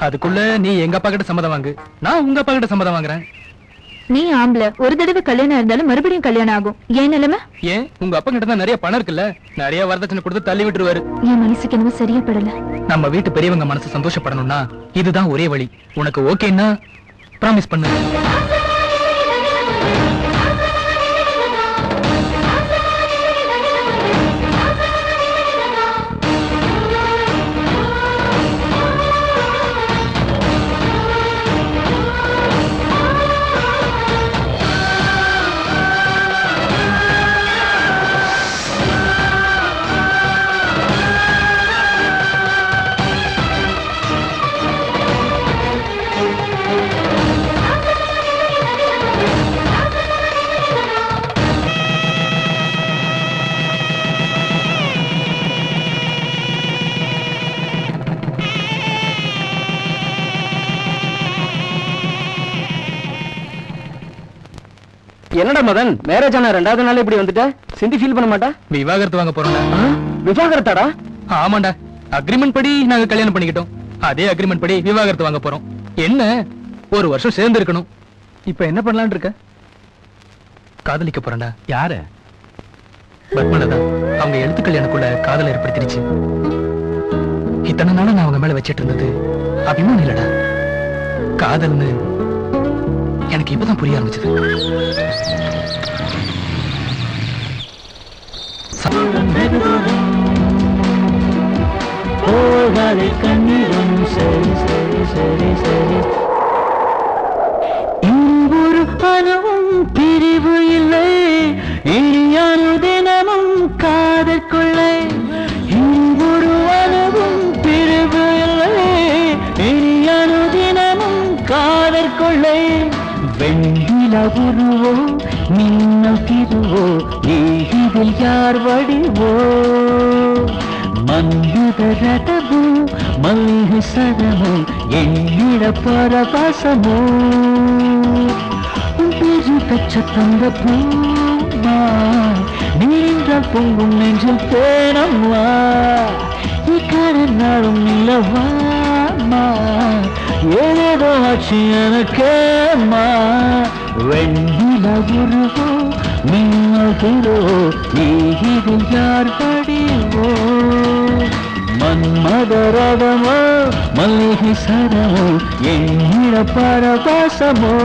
அதுக்குள்ள நீ எங்க அப்பா கிட்ட சம்மதம் வாங்கு, நான் உங்க அப்பா கிட்ட சம்மதம் வாங்குறேன். நீ ஆம்பளை, ஒரு தடவை கல்யாணம் இருந்தாலும் மறுபடியும் கல்யாணம் ஆகும். ஏன் நிலைமை? ஏன், உங்க அப்பா கிட்ட தான் நிறைய பணம் இருக்குல்ல, நிறைய வரதட்சணை கொடுத்து தள்ளி விட்டுருவாரு. என் மனசுக்கு என்னவோ சரியா படல. நம்ம வீட்டு பெரியவங்க மனசு சந்தோஷப்படணும்னா இதுதான் ஒரே வழி. உனக்கு ஓகேன்னா ப்ராமிஸ் பண்ணு. என்னடா மதன், மேரேஜ் ஆன 2வது நாள் இப்படி வந்துட்ட? சிந்தி ஃபீல் பண்ண மாட்டா? விவாகரத்து வாங்க போறோம்டா. விவாகரத்தாடா? ஆமாண்டா, அக்ரிமெண்ட் படி நாங்க கல்யாணம் பண்ணிக்கிட்டோம். அதே அக்ரிமெண்ட் படி விவாகரத்து வாங்க போறோம். என்ன, 1 வருஷம் சேர்ந்து இருக்கணும். இப்ப என்ன பண்ணலாம்னு இருக்க? காதலிக்க போறேன்டா. யார? பத்மலதா. அவங்க எழுத்து கல்யாணக்குள்ள காதல் ஏற்படுத்திருச்சு. இத்தனை நாள நான் அவங்க மேல வச்சிட்டு இருந்தது அபிமானம் இல்லடா, காதல்னு எனக்கு இப்பதான் புரிய ஆரம்பிச்சது. ஒரு அணுவும் பிரிவு இல்லை, இனியானு தினமும் காதற்கொள்ளை. ஒரு அணுவும் பிரிவு இல்லை, இனியானு தினமும் காதற்கொள்ளை. வெண்ணில உருவோ மின்னல் திருவோ, இதில் யார் வடிவோ? மன்மத ரதமோ மல்லிகை சதமோ, எண்ணிட பரவசமோ? பிரி பெற்ற தந்த பூமா, நீண்ட பொங்கும் நெஞ்சில் தேனம்மா. இக்கடல் நாளும் இல்லவாமா, ஏதேதோ ஆட்சி எனக்கேம்மா. வெண்ணில உருவோ மின்னல் திருவோ, இதில் யார் வடிவோ? மன்மத ரதமோ மல்லிகை சதமோ, எண்ணிட பரவசமோ?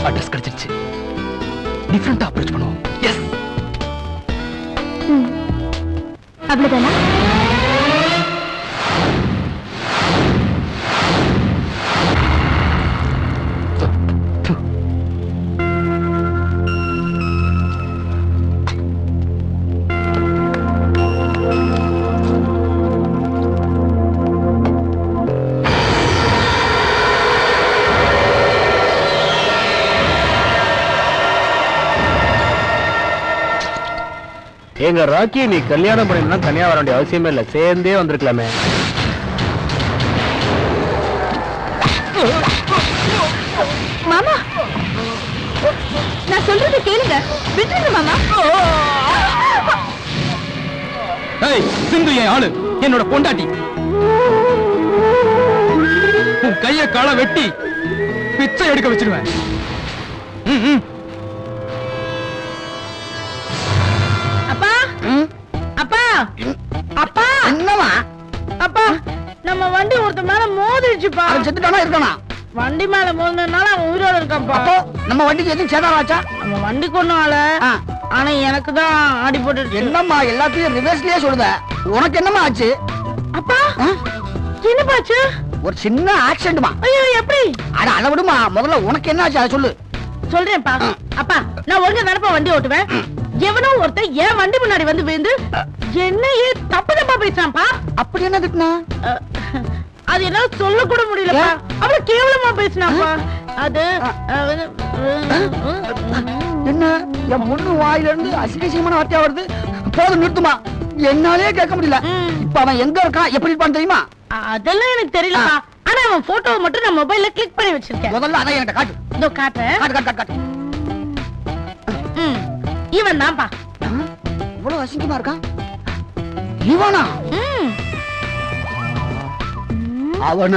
அட்ரஸ் கிடைச்சிருச்சு. டிஃபரெண்டா அப்ரோச் பண்ணுவோம். எஸ், அவ்வளவுதானா? எங்க ராக்கி, நீ கல்யாணம் பண்ணினா தனியா வர வேண்டிய அவசியமே இல்ல, சேர்ந்தே வந்திருக்கலாமே. மாமா, நான் சொல்றது கேளுங்க, விட்டுருங்க மாமா. ஏய் சிந்து, என் ஆளு, என்னோட பொண்டாட்டி. உன் கைய கால வெட்டி பிச்சை எடுக்க வச்சிருவேன். அப்பா அப்பா அப்பா, என்னவா? அப்பா, நம்ம வண்டி ஒருத்த மேல மோதிடுச்சுப்பா. செத்துட்டானா இருக்கானா? வண்டி மேல மோதினதுனால அவன் உயிரோட இருக்கான்ப்பா. நம்ம வண்டிக்கு எதுவும் சேதாராச்சா? நம்ம வண்டிக்கு ஒண்ணும் ஆள, ஆனா எனக்கு தான் அடிபட்டு. என்னம்மா எல்லாத்தையும் ரிவர்ஸ்லயே சொல்லுத? உனக்கு என்னம்மா ஆச்சு? அப்பா, என்னப்பா ஆச்சு? ஒரு சின்ன ஆக்சிடென்ட்மா. ஐயோ, எப்படி? அட அத விடுமா, முதல்ல உனக்கு என்ன ஆச்சு அதை சொல்லு. சொல்றேன்ப்பா. அப்பா, நான் ஒழுங்கா தானப்பா வண்டி ஓட்டுவேன். எவனோ ஒருத்தன் என் வண்டி முன்னாடி வந்து விழுந்து என்னையே தப்பு தப்பா பேசுறான்ப்பா. அப்படி என்ன திட்டினா? அது என்னால சொல்ல கூட முடியலப்பா. அவ்வளவு கேவலமா பேசினாப்பா. அது என்ன, என் பொண்ணு வாயில இருந்து அசிங்கமான வார்த்தையா வருது. போதும், நிறுத்துமா. என்னாலே கேட்க முடியல. இப்ப அவன் எங்க இருக்கான், எப்படி இருப்பான்னு தெரியுமா? அதெல்லாம் எனக்கு தெரியலப்பா. ஆனா அவன் போட்டோவை மட்டும் நான் மொபைல்ல கிளிக் பண்ணி வச்சிருக்கேன். முதல்ல அதை என்கிட்ட காட்டு. இதோ காட்டுறேன். காட்டு காட்டு காட்டு. இவன் தான்ப்பா. இவ்வளவு அசிங்கமா இருக்கான். இவனா அவன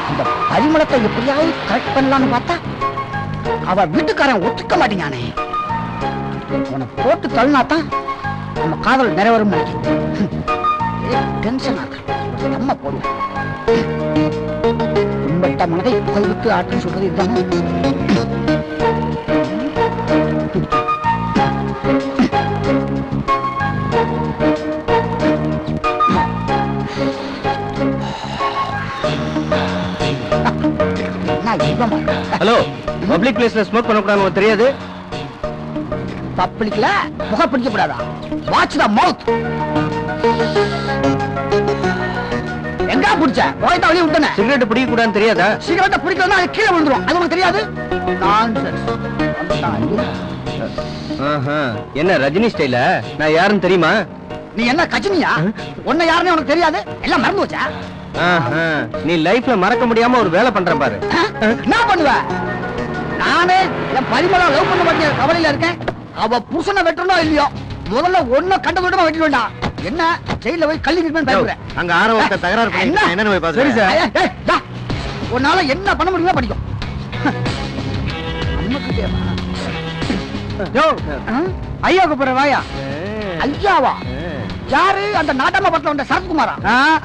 அந்த பரிமளத்தை எப்படியாவது கரெக்ட் பண்ணலாம்னு பார்த்தா அவ வீட்டுக்காரன் ஒத்துக்க மாட்டேங்கானே. அவனை போட்டு தள்ளினாத்தான் நம்ம காதல் நிறைவேறும் நினைக்கிறேன். டென்ஷன் ஆகுது. நம்ம போடுவோம். உண்பட்ட மனதை புகழ்விட்டு ஆற்றுன்னு சொல்றது இதுதான். ஹலோ, பப்ளிக் பிளேஸ்ல ஸ்மோக் பண்ணக்கூடாதுன்னு தெரியாது? பப்ளிக்ல புகை பிடிக்க கூடாதா? வாட்ச் த மவுத். எங்க பிடிச்ச போய்தா வெளிய விட்டனே. சிகரெட் பிடிக்க கூடாதுன்னு தெரியாதா? சிகரெட்டை பிடிக்கலன்னா அது கீழே விழுந்துரும். அது உனக்கு தெரியாது? நான்சென்ஸ். என்ன ரஜினி ஸ்டைல? நான் யாருன்னு தெரியுமா? நீ என்ன கஜினியா? உன்னை யாருன்னு உனக்கு தெரியாது? எல்லாம் மறந்து வச்சா? நீ லைஃப்ல மறக்க முடியாம ஒரு வேலை பண்ற பாரு. என்ன பண்ணுவ? நானே என் பரிமளா லவ் பண்ண மாட்டேன் கவலையில இருக்கேன். அவ புருஷனை வெட்டணும் இல்லையோ முதல்ல ஒன்ன கண்ட விடமா வெட்டி வேண்டாம். என்ன ஜெயில போய் கல்லி நிற்பேன் பயப்படுறேன். அங்க ஆரவத்தை தகராறு பண்ணி என்னன்னு போய் பாத்து. சரி சார். உன்னால என்ன பண்ண முடியுமோ படிக்கும். ஐயாவுக்கு போற வாயா. ஐயாவா? யாரு? அந்த நாட்டாம படத்துல வந்த சரத்குமாரா?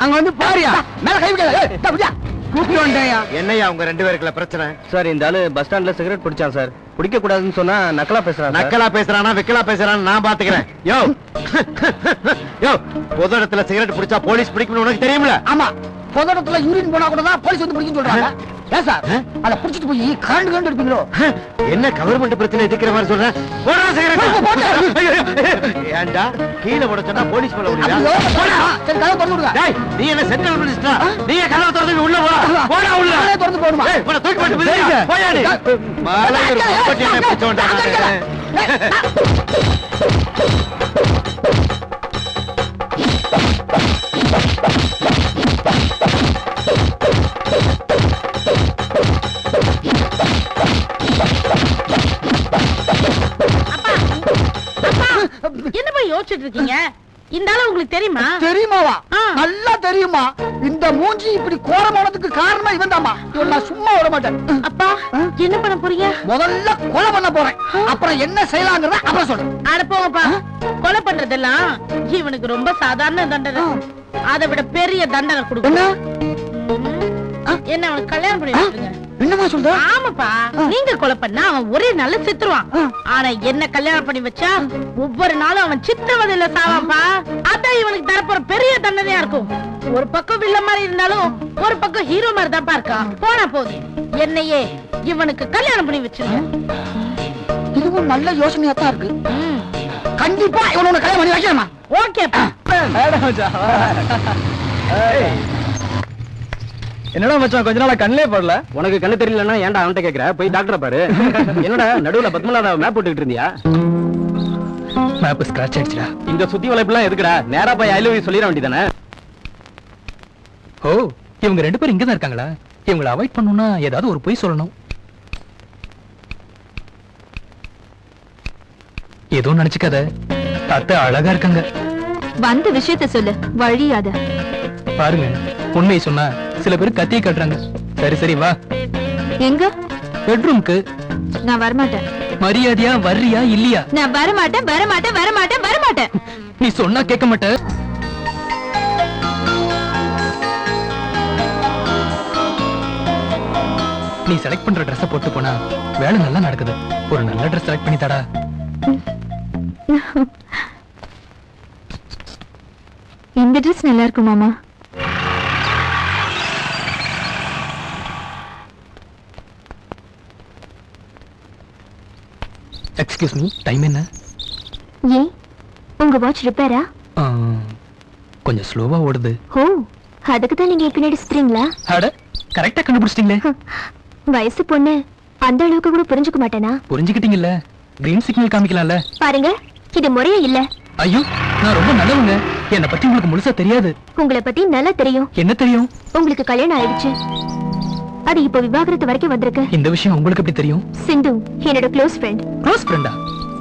அங்க வந்து பாரியா. மேல கை வைக்காத. கூப்பிட்டு வந்தேயா. என்னையா உங்க ரெண்டு பேருக்குள்ள பிரச்சனை? சார், இந்த ஆளு பஸ் ஸ்டாண்ட்ல சிகரெட் பிடிச்சான் சார். பிடிக்க கூடாதுன்னு சொன்னா நக்கலா பேசுறான். நக்கலா பேசுறானா விக்கலா பேசுறான்னு நான் பாத்துக்கிறேன். யோ யோ, பொது இடத்துல சிகரெட் பிடிச்சா போலீஸ் பிடிக்கணும்னு உனக்கு தெரியுமில? ஆமா, பொது இடத்துல யூரின் போனா கூட தான் போலீஸ் வந்து பிடிக்கும் சொல்றாங்க. ஏன் சார் அத புடிச்சிட்டு போய் கரண்ட் கரண்ட் எடுப்பீங்களோ? என்ன கவர்மெண்ட் பிரச்சனை எதிர்க்கிற மாதிரி சொல்றேன்? போடா சிகரெட். ஏண்டா கீழே போட சொன்னா போலீஸ் மேல ஓடியா? சரி கதவை திறந்து விடுங்க. டேய், நீ என்ன சென்ட்ரல் மினிஸ்டரா? நீ கதவை திறந்து உள்ள வா. போடா உள்ள. நானே திறந்து போடுமா? ஏய், போடா தூக்கி போட்டு மிதியா. போயா நீ. மாலை ஒரு பப்பட்டியை பிடிச்சோண்டா நான். என்ன போய் யோசிச்சுட்டு இருக்கீங்க? இந்த ஆளு உங்களுக்கு தெரியுமா? தெரியுமாவா? நல்லா தெரியுமா. இந்த மூஞ்சி இப்படி கோரமானதுக்கு காரணமா இவன் தாமா. இவன் நான் சும்மா விட மாட்டேன். அப்பா என்ன பண்ண போறீங்க? முதல்ல கொலை பண்ண போறேன். அப்புறம் என்ன செய்யலாங்கிறத அப்புறம் சொல்றேன். அட போங்கப்பா. கொலை பண்றதெல்லாம் இவனுக்கு ரொம்ப சாதாரண தண்டனை. அதை விட பெரிய தண்டனை கொடுக்கணும். என்ன அவனுக்கு கல்யாணம் பண்ணி வச்சிருங்க. என்னமா சொல்ற? ஆமாப்பா, நீங்க கொலை பண்ணா அவன் ஒரே நாள்ல செத்துருவான். ஆனா என்ன கல்யாணம் பண்ணி வச்சா ஒவ்வொரு நாளும் அவன் சித்திரவதையில சாவான்பா. அதான் இவனுக்கு தரப்போற பெரிய தண்டனையா இருக்கும். ஒரு பக்கம் வில்ல மாதிரி இருந்தாலும் ஒரு பக்கம் ஹீரோ மாதிரி தான் இருக்கான். போனா போகுது, என்னையே இவனுக்கு கல்யாணம் பண்ணி வச்சிருங்க. இதுவும் நல்ல யோசனையா தான் இருக்கு. கண்டிப்பா இவனோட கல்யாணம் பண்ணி வைக்கணுமா? ஓகேப்பா. என்னடா மச்சான், கொஞ்ச நாளா கண்ணே படல. உனக்கு கண்ணு தெரியலன்னா ஏன்டா அவன்கிட்ட கேக்குற? போய் டாக்டரை பாரு. என்னடா நடுவுல பத்மநாத மேப் போட்டுக்கிட்டு இருந்தியா? மேப் ஸ்கிராட்ச் ஆயிடுச்சுடா. இந்த சுத்தி வளைப்புலாம் எதுக்குடா? நேரா போய் ஐ லவ் யூ சொல்லிட வேண்டியதானே? ஓ, இவங்க ரெண்டு பேரும் இங்கதான் இருக்காங்களா? இவங்களை அவாய்ட் பண்ணணும்னா ஏதாவது ஒரு பொய் சொல்லணும். ஏதோ நினைச்சுக்காத, அத்தை அழகா இருக்காங்க. வந்த விஷயத்த சொல்லு, வழியாத. பாருங்க, உண்மையை சொன்னா சில பேர் கத்தியை கட்டுறாங்க. சரி சரி வா. எங்க? பெட்ரூம்க்கு. நான் வரமாட்டேன். மரியாதையா வர்றியா இல்லையா? நான் வரமாட்டேன் வரமாட்டேன் வரமாட்டேன் வரமாட்டேன். நீ சொன்னா கேட்க மாட்ட. நீ செலக்ட் பண்ற ட்ரெஸ் போட்டு போனா வேலை நல்லா நடக்குது. ஒரு நல்ல ட்ரெஸ் செலக்ட் பண்ணி தாடா. இந்த ட்ரெஸ் நல்லா இருக்கும் மாமா. எக்ஸ்கியூஸ் மீ, டைம் என்ன? ஏன் உங்க வாட்ச் ரிப்பேரா? கொஞ்சம் ஸ்லோவா ஓடுது. ஓ, அதுக்கு தான் நீங்க பின்னாடி சுத்துறீங்களா? அட, கரெக்டா கண்டுபிடிச்சிட்டீங்களே. வயசு பொண்ணு அந்த அளவுக்கு கூட புரிஞ்சுக்க மாட்டேனா? புரிஞ்சுக்கிட்டீங்கல்ல, கிரீன் சிக்னல் காமிக்கலாம்ல. பாருங்க, இது முறையே இல்ல. ஐயோ, நான் ரொம்ப நல்லவங்க. என்னை பத்தி உங்களுக்கு முழுசா தெரியாது. உங்களை பத்தி நல்லா தெரியும். என்ன தெரியும்? உங்களுக்கு கல்யாணம் ஆயிடுச்சு. அது இப்ப விவாகரத்து வரைக்கும் வந்திருக்கு. இந்த விஷயம் உங்களுக்கு எப்படி தெரியும்? சிந்து என்னோட க்ளோஸ் ஃப்ரெண்ட். க்ளோஸ் ஃப்ரெண்டா?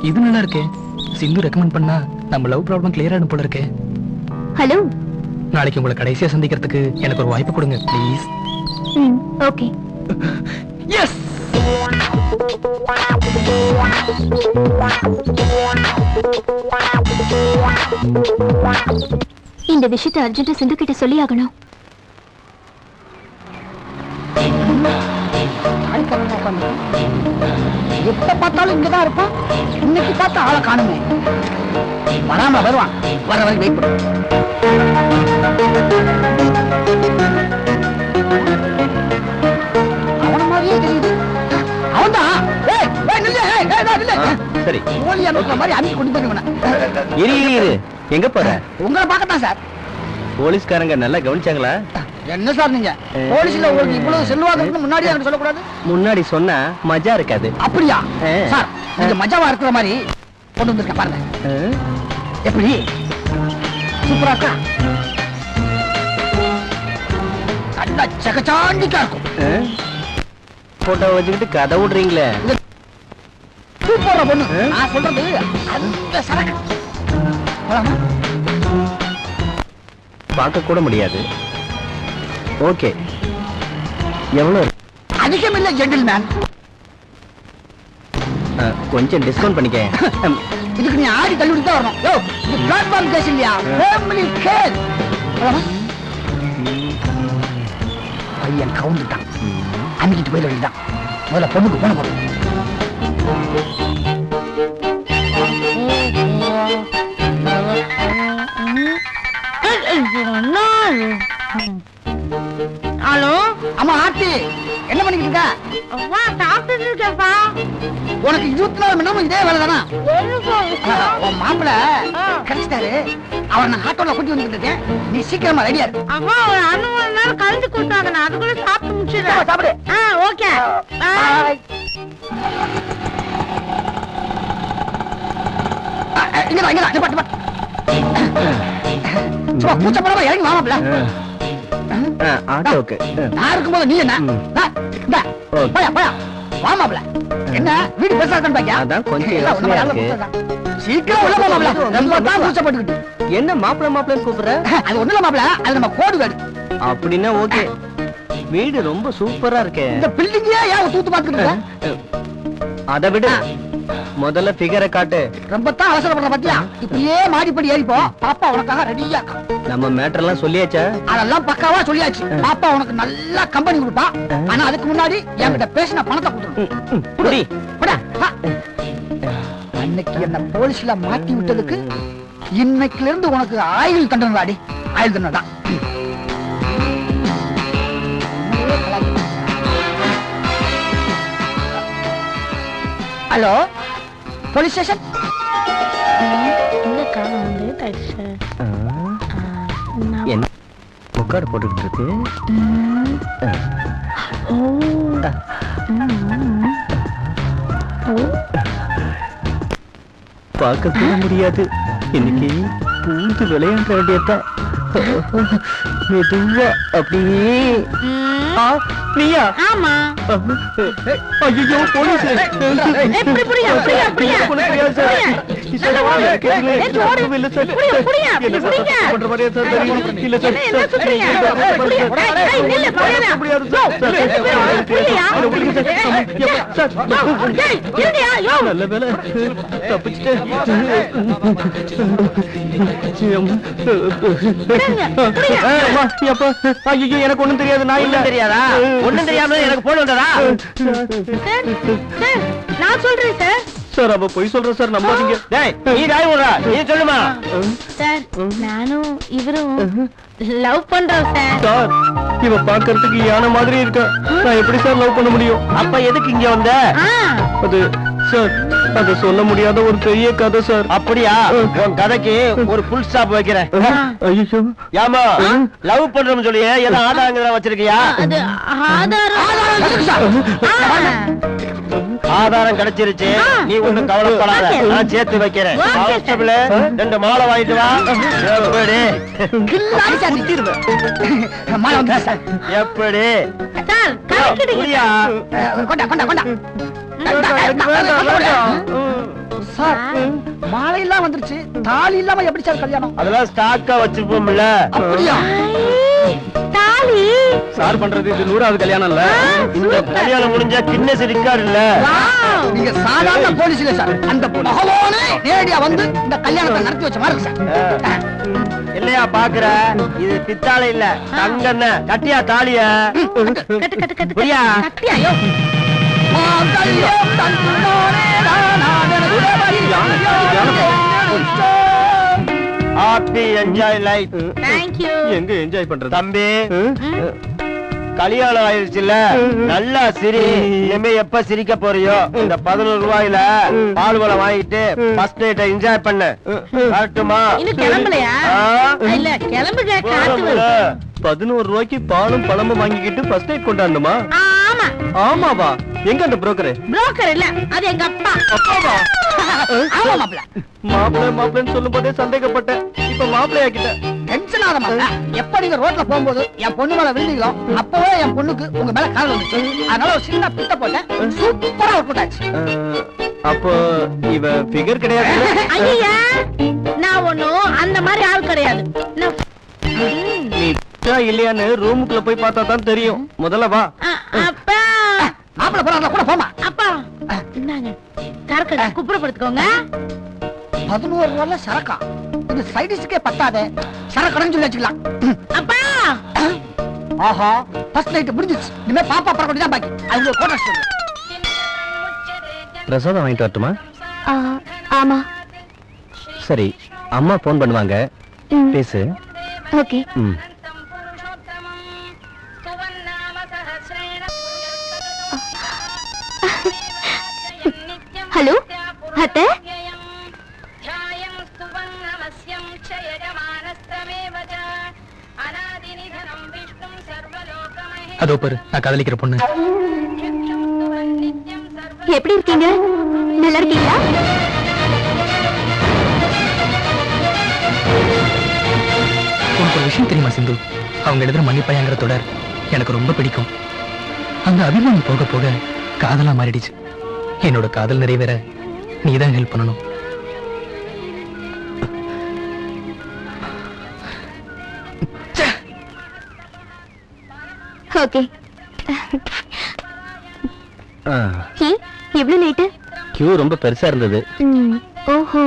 இது நல்லா இருக்கே. சிந்து ரெக்கமெண்ட் பண்ணா நம்ம லவ் ப்ராப்ளம் கிளியர் ஆகும் போல இருக்கே. ஹலோ, நாளைக்கு உங்களை கடைசியா சந்திக்கிறதுக்கு எனக்கு ஒரு வாய்ப்பு கொடுங்க ப்ளீஸ். ஓகே. எஸ். இந்த விஷயத்தை அர்ஜென்ட்டா சிந்து கிட்ட சொல்லி ஆகணும். எப்ப பார்த்தாலும் இங்கதான் இருப்பான். இன்னைக்கு பார்த்தா ஆளை காணுமே. வராம வருவான். வர வரை வெயிட் பண்ணு. அவன மாதிரியே தெரியுது. அவன்தான். ஏய், ஏய், நில்லு. ஏய், ஏய், நில்லு. சரி போலி அனுப்புற மாதிரி அனுப்பி கொண்டு போய் இவனை. இரு எங்க போற? உங்களை பார்க்கத்தான் சார். போலீஸ்காரங்க நல்லா கவனிச்சாங்களா? என்ன சார் நீங்க போலீஸ்ல உங்களுக்கு இவ்வளவு செல்வாக்கு முன்னாடி எனக்கு சொல்லக்கூடாது? முன்னாடி சொன்னா மஜா இருக்காது. அப்படியா சார்? நீங்க மஜாவா இருக்கிற மாதிரி கொண்டு வந்திருக்க பாருங்க. எப்படி சூப்பரா இருக்கா? நல்லா சகச்சாண்டிக்கா இருக்கும். போட்டோ வச்சுக்கிட்டு கதை விடுறீங்களே. சூப்பரா பொண்ணு. நான் சொல்றது அந்த சரக்கு. பார்க்க கூட முடியாது. ஓகே, எவ்வளவு? அதிகம் இல்ல ஜென்டில்மேன். கொஞ்சம் டிஸ்கவுண்ட் பண்ணிக்க. இதுக்கு நீ ஆடி தள்ளி தான் வரணும். யோ, இது பிளாட்ஃபார்ம் கேஸ் இல்லையா? Family case. பையன் கவுந்துட்டான். அன்னைக்கு போயிட வேண்டியதான். முதல்ல பொண்ணுக்கு போன போடும். ஹலோ, அம்மா ஆர்த்தி, என்ன பண்ணிக்கிட்டு இருக்க? அம்மா சாப்பிட்டு இருக்கேன்ப்பா. உனக்கு 24 மணி நேரம் இதே வேலை தானா? உன் மாப்பிள்ள கிடைச்சிட்டாரு. அவரை நான் ஆட்டோல கூட்டி வந்துட்டு இருக்கேன். நீ சீக்கிரமா ரெடியா இரு. அம்மா ஒரு 2 மணி நேரம் கழிச்சு கொடுத்தாங்க. நான் அதுக்குள்ள சாப்பிட்டு முடிச்சிடுறேன். சாப்பிடு. ஓகே. இங்கதான் நிப்பாட்டு. சும்மா பூச்சப்படாம இறங்கி வாமாப்ல. ஆட்டோக்கு நான் இருக்கும்போது நீ என்ன? போயா வாமாப்ல. என்ன வீடு பெருசா இருக்கான்னு பாக்கியா? அதான் கொஞ்சம் யோசனையா இருக்கு. சீக்கிரம் உள்ள போமாப்ல. ரொம்ப தான் பூச்சப்பட்டுக்கிட்டு. என்ன மாப்பிள்ள கூப்பிடுற? அது ஒண்ணு இல்ல மாப்ள, அது நம்ம கோடு வீடு. அப்படின்னா ஓகே. வீடு ரொம்ப சூப்பரா இருக்கே. இந்த பில்டிங்கே ஏன் தூத்து பாத்துக்கிட்டு இருக்க? அதை விடு, முதல்ல ஃபிகரை காட்டு. ரொம்ப தான் அவசரப்படுற பாத்தியா? இப்படியே மாடிப்படி ஏறிப்போ. பாப்பா உனக்காக ரெடியா இருக்கா. நம்ம மேட்டர் எல்லாம் சொல்லியாச்சா? அதெல்லாம் பக்காவா சொல்லியாச்சு. பாப்பா உனக்கு நல்லா கம்பெனி கொடுப்பா. ஆனா அதுக்கு முன்னாடி என்கிட்ட பேசின பணத்தை கொடுத்துரு. அன்னைக்கு என்ன போலீஸ்ல மாட்டி விட்டதுக்கு இன்னைக்குல இருந்து உனக்கு ஆயுள் தண்டனை. அடி ஆயுள் தண்டனை தான். Hello, police station. என்ன முக்காடு போட்டுக்கிட்டு இருக்கு? பார்க்க முடியாது. இன்னைக்கு பூந்து விளையாட வேண்டியதான். மெதுவா அப்படியே. நீயா? ஆமா. ஐயோ, போலீஸ். எப்படி புரியா? நல்ல வேலை தப்பிச்சுட்டேன். எனக்கு ஒண்ணும் தெரியாது. நான் இல்ல. தெரியாதா? ஒண்ணும் தெரியாம எனக்கு போன் வந்ததா? நான் சொல்றேன் சார். சார், அவ போய் சொல்ற சார், நம்பாதீங்க. டேய், நீ டாய் விடுறா. நீ சொல்லுமா? சார், நானும் இவரும் லவ் பண்றோம் சார். சார், இவ பாக்குறதுக்கு யானை மாதிரி இருக்கா. நான் எப்படி சார் லவ் பண்ண முடியும்? அப்ப எதுக்கு இங்க வந்த? அது சார், அது சொல்ல முடியாத ஒரு பெரிய கதை சார். அப்படியா? உன் கதைக்கு ஒரு ஃபுல் ஸ்டாப் வைக்கிறேன். ஐயோ, ஏமா லவ் பண்றோம்னு சொல்லி ஏதோ ஆதாரங்கள வச்சிருக்கியா? அது ஆதாரம் கிடைச்சிருச்சு. நீ ஒண்ணும் கவலைப்படாத, நான் சேர்த்து வைக்கிறேன். கான்ஸ்டபிள் 2 மாலை வாங்கிட்டு வா. எப்படி மாலை வந்து சார். எப்படி? சார் கொண்டா கொண்டா கொண்டா சார் மாலை எல்லாம் வந்துருச்சு தாலி இல்லாம எப்படி சார் கல்யாணம்? அதெல்லாம் ஸ்டாக்கா வச்சிருப்போம்ல. அப்படியா? தாலி சார் பண்றது இது 100வது கல்யாணம் இல்ல. இந்த கல்யாணம் முடிஞ்சா கின்னஸ் ரெக்கார்ட் இல்ல. நீங்க சாதாரண போலீஸ் இல்ல சார், அந்த பகவானே நேரடியா வந்து இந்த கல்யாணத்தை நடத்தி வச்ச மாதிரி சார். இல்லையா பாக்குற, இது பித்தாளை இல்ல தங்கண்ண. கட்டியா தாலிய? கட்டு கட்டு கட்டு புரியா? கட்டியாயோ? Happy enjoy life. Thank you. எங்க என்ஜாய் பண்றது தம்பி, கல்யாணம் ஆயிடுச்சுல்ல, நல்லா சிரி. இனிமே எப்ப சிரிக்க போறியோ இந்த 11 ரூபாயில பால் பழம் வாங்கிட்டு ஃபர்ஸ்ட் நைட்டை என்ஜாய் பண்ணு. வரட்டுமா? இன்னும் கிளம்பலையா? இல்ல கிளம்புங்க, காத்து 11 ரூபாய்க்கு பாலும் பழமும் வாங்கிக்கிட்டு ஃபர்ஸ்ட் நைட் கொண்டாடணுமா? ஆமா. ஆமாவா? எங்க அந்த புரோக்கர்? புரோக்கர் இல்ல, அது எங்க அப்பா. அப்பாவா? ஆமா மாப்பிள்ள, மாப்பிள்ளன்னு சொல்லும் போதே சந்தேகப்பட்டேன். இப்ப மாப்பிள்ளையாக்கிட்டேன். டென்ஷன் ஆகாத மாப்பிள்ள. எப்ப நீங்க ரோட்ல போகும்போது என் பொண்ணு மேல விழுந்தீங்களோ அப்பவே என் பொண்ணுக்கு உங்க மேல காதல் வந்துச்சு. அதனால ஒரு சின்ன பிட்ட போட்டேன், சூப்பரா ஒர்க் அவுட் ஆச்சு. அப்போ இவ ஃபிகர் கிடையாது. ஐயா, நான் ஒண்ணும் அந்த மாதிரி ஆள் கிடையாது. நீ இல்லையான்னு ரூமுக்குள்ள போய் பார்த்தா தான் தெரியும். முதல்ல வா. அப்பா மாப்பிள்ள போறாங்க கூட போமா. அப்பா என்னங்க கரக்கடை குப்புறப்படுத்துக்கோங்க. 11 ரூபாய்ல சரக்கா, இது சைடிஸ்க்கே பத்தாதே. சரக்கடைன்னு சொல்லி வச்சுக்கலாம். அப்பா ஆஹா, ஃபர்ஸ்ட் நைட் முடிஞ்சிச்சு. இனிமே பாப்பா பரக்கொடி தான் பாக்கி. அவங்க கோட்டா சொல்லு. பிரசாதம் வாங்கிட்டு வரட்டுமா? ஆமா. சரி, அம்மா போன் பண்ணுவாங்க, பேசு. ஓகே. ஹலோ அத்தை, அதோ பாரு, நான் காதலிக்கிற பொண்ணு. எப்படி இருக்கீங்க? நல்லா இருக்கீங்களா? உனக்கு ஒரு விஷயம் தெரியுமா சிந்து? அவங்க எழுதுற மன்னிப்பாயங்கிற தொடர் எனக்கு ரொம்ப பிடிக்கும். அந்த அபிமானம் போக போக காதலா மாறிடுச்சு. என்னோட காதல் நிறைவேற நீதான் ஹெல்ப் பண்ணணும். ஓகே. எவ்வளவு லேட்டு? கியூ ரொம்ப பெருசா இருந்தது. ஓஹோ.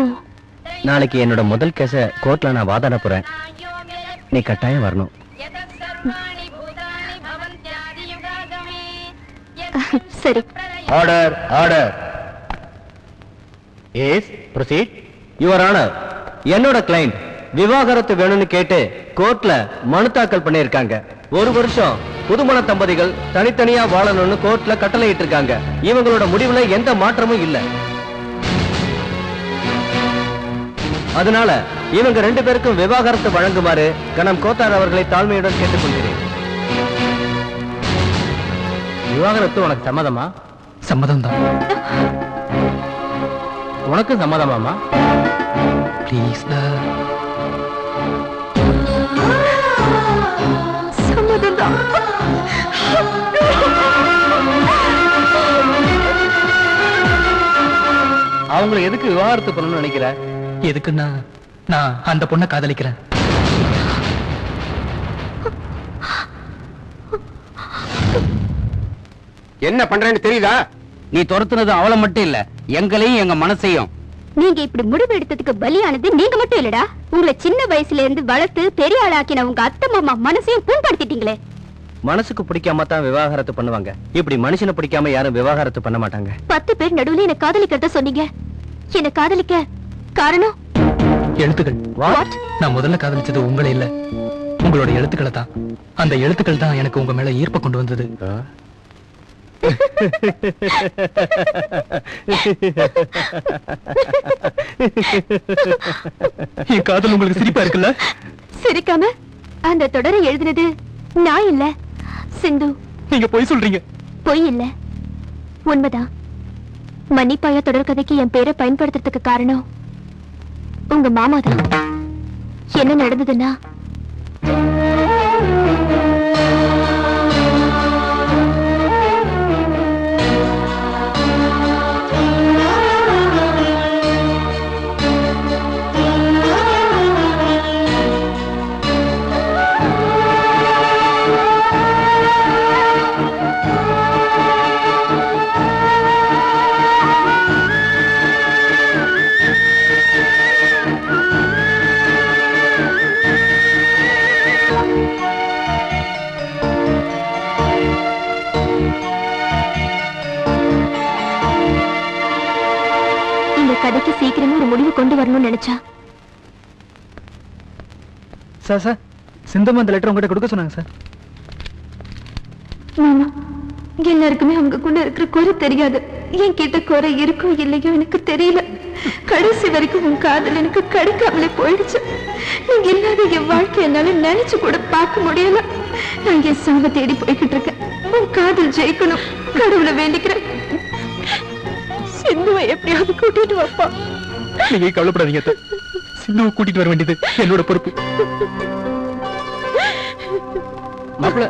நாளைக்கு என்னோட முதல் கேஸ கோர்ட்ல நான் வாதாட போறேன். நீ கட்டாயம் வரணும். சரி. Order order. Yes proceed. Your honour, என்னோட கிளையண்ட் விவாகரத்து வேணும்னு கேட்டு கோர்ட்ல மனு தாக்கல் பண்ணிருக்காங்க. 1 வருஷம் புதுமண தம்பதிகள் தனித்தனியா வாழணும்னு கோர்ட்ல கட்டளை இட்டிருக்காங்க. இவங்களோட முடிவுல எந்த மாற்றமும் இல்ல. அதனால இவங்க 2 பேருக்கும் விவாகரத்து வழங்குமாறு கணம் கோத்தார் அவர்களை தாழ்மையுடன் கேட்டுக்கொள்கிறேன். விவாகரத்து உனக்கு சம்மதமா? சம்மதம் தான். உனக்கு சம்மதமாமா? ப்ளீஸ். சம்மதம் தான். அவங்களை எதுக்கு விவாகரத்து பண்ணணும்னு நினைக்கிற? எதுக்குன்னா நான் அந்த பொண்ணை காதலிக்கிறேன். என்ன பண்றேன்னு தெரியுதா? நீ துரத்துனது அவளை மட்டும் இல்ல, எங்களையும் எங்க மனசையும். நீங்க இப்படி முடிவு எடுத்ததுக்கு பலியானது நீங்க மட்டும் இல்லடா. உங்களை சின்ன வயசுல இருந்து வளர்த்து பெரிய ஆளாக்கின உங்க அத்தை மாமா மனசையும் புண்படுத்திட்டீங்களே. மனசுக்கு பிடிக்காம தான் விவாகரத்து பண்ணுவாங்க. இப்படி மனுஷனை பிடிக்காம யாரும் விவாகரத்து பண்ண மாட்டாங்க. 10 பேர் நடுவுல என்ன காதலிக்கிறத சொன்னீங்க. என்ன காதலிக்க காரணம்? எழுத்துக்கள். நான் முதல்ல காதலிச்சது உங்களை இல்ல, உங்களோட எழுத்துக்களை தான். அந்த எழுத்துக்கள் தான் எனக்கு உங்க மேல ஈர்ப்ப கொண்டு வந்தது. என் காதல் உங்களுக்கு சிரிப்பா இருக்குல்ல? சிரிக்காம அந்த தொடரை எழுதினது நான் இல்ல, சிந்து. நீங்க பொய் சொல்றீங்க. பொய் இல்ல, உண்மைதான். மன்னிப்பாயா தொடர்கதைக்கு என் பேரை பயன்படுத்துறதுக்கு காரணம் உங்க மாமா தான். என்ன நடந்ததுன்னா, கதைக்கு சீக்கிரமே ஒரு முடிவு கொண்டு வரணும்னு நினைச்சா. சார் சிந்தம்மா அந்த லெட்டர் உங்ககிட்ட கொடுக்க சொன்னாங்க சார். மாமா, எல்லாருக்குமே அவங்கக்குள்ள இருக்கிற குறை தெரியாது. என் கிட்ட குறை இருக்கோ இல்லையோ எனக்கு தெரியல. கடைசி வரைக்கும் உன் காதல் எனக்கு கிடைக்காமலே போயிடுச்சு. நீங்க இல்லாத என் வாழ்க்கை என்னால நினைச்சு கூட பார்க்க முடியல. நான் என் சாவை தேடி போய்கிட்டு இருக்கேன். உன் காதல் ஜெயிக்கணும், கடவுளை வேண்டிக்கிறேன். சிந்துவை எப்படியாவது கூட்டிட்டு வாப்பா. நீங்க கவலைப்படாதீங்க அத்தை. சிந்துவை கூட்டிட்டு வர வேண்டியது என்னோட பொறுப்பு. மாப்பிள்ள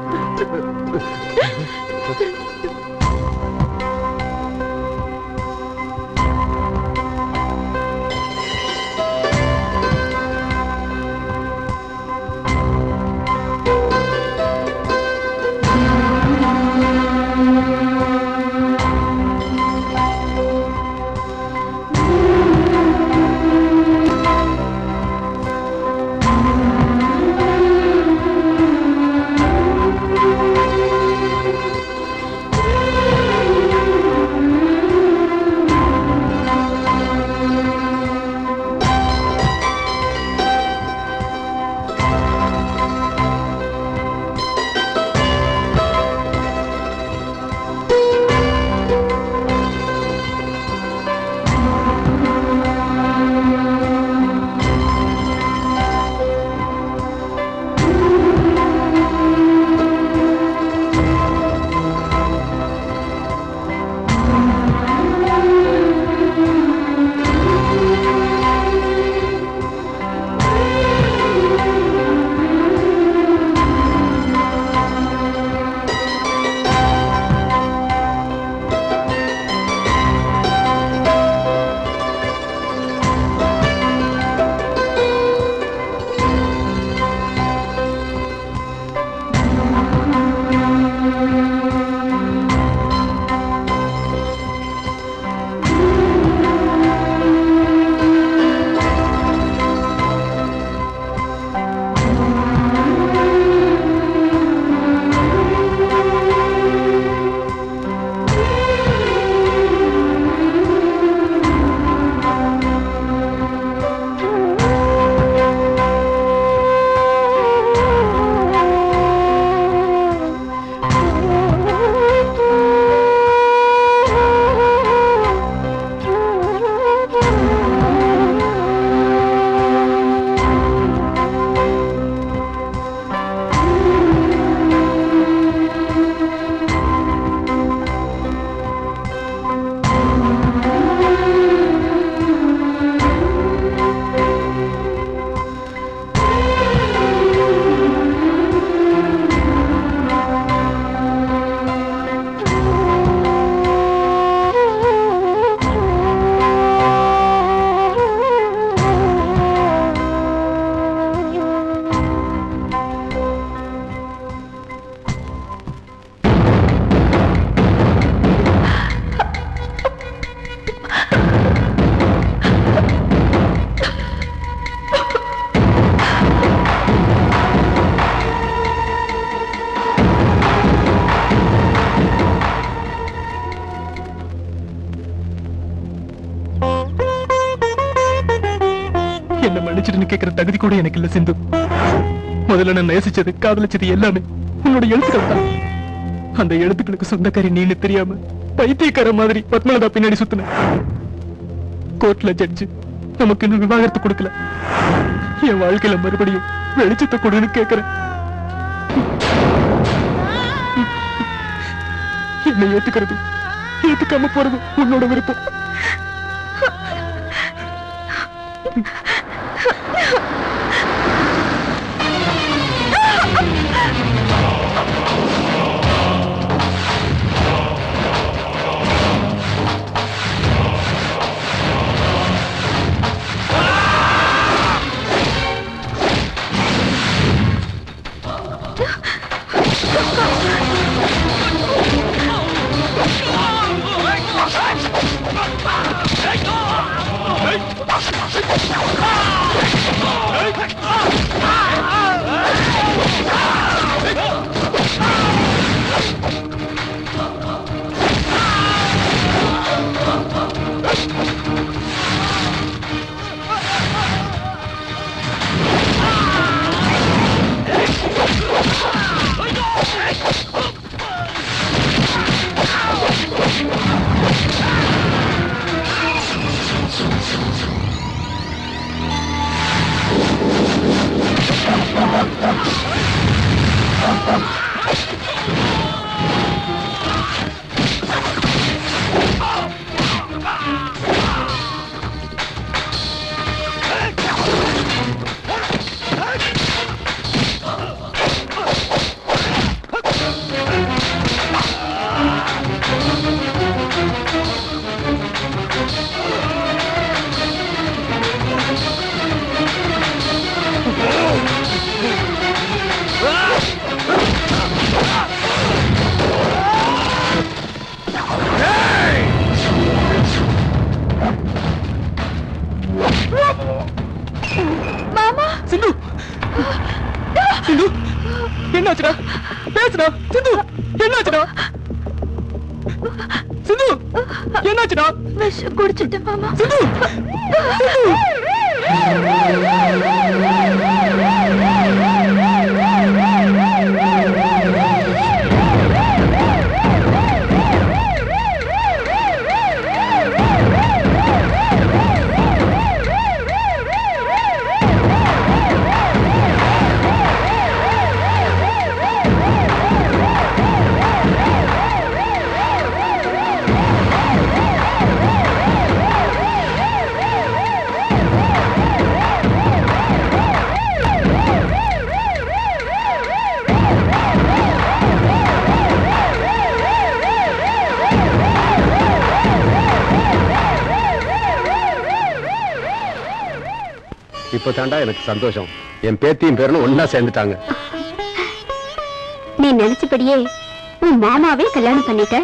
என்ன மன்னிச்சிட்டு கேட்கிற தகுதி கூட எனக்கு இல்ல சிந்து. முதல்ல நான் நேசிச்சது காதலிச்சது எல்லாமே உன்னோட எழுத்துக்கள் தான். அந்த எழுத்துக்களுக்கு சொந்தக்காரி நீன்னு தெரியாம பைத்தியக்கார மாதிரி பத்மலதா பின்னாடி சுத்தின. கோர்ட்ல ஜட்ஜு நமக்கு இன்னும் விவாகரத்து கொடுக்கல. என் வாழ்க்கையில மறுபடியும் வெளிச்சத்தை கொடுன்னு கேட்கிறேன். என்னை ஏத்துக்கிறது ஏத்துக்காம போறது உன்னோட விருப்பம். சிந்து என்னாச்சுடா? விஷம் குடிச்சிட்டு மாமா. இப்ப தாண்டா எனக்கு சந்தோஷம். என் பேத்தியும் பேரனும் ஒன்னா சேர்ந்துட்டாங்க. நீ நினைச்சபடியே உன் மாமாவே கல்யாணம் பண்ணிட்ட.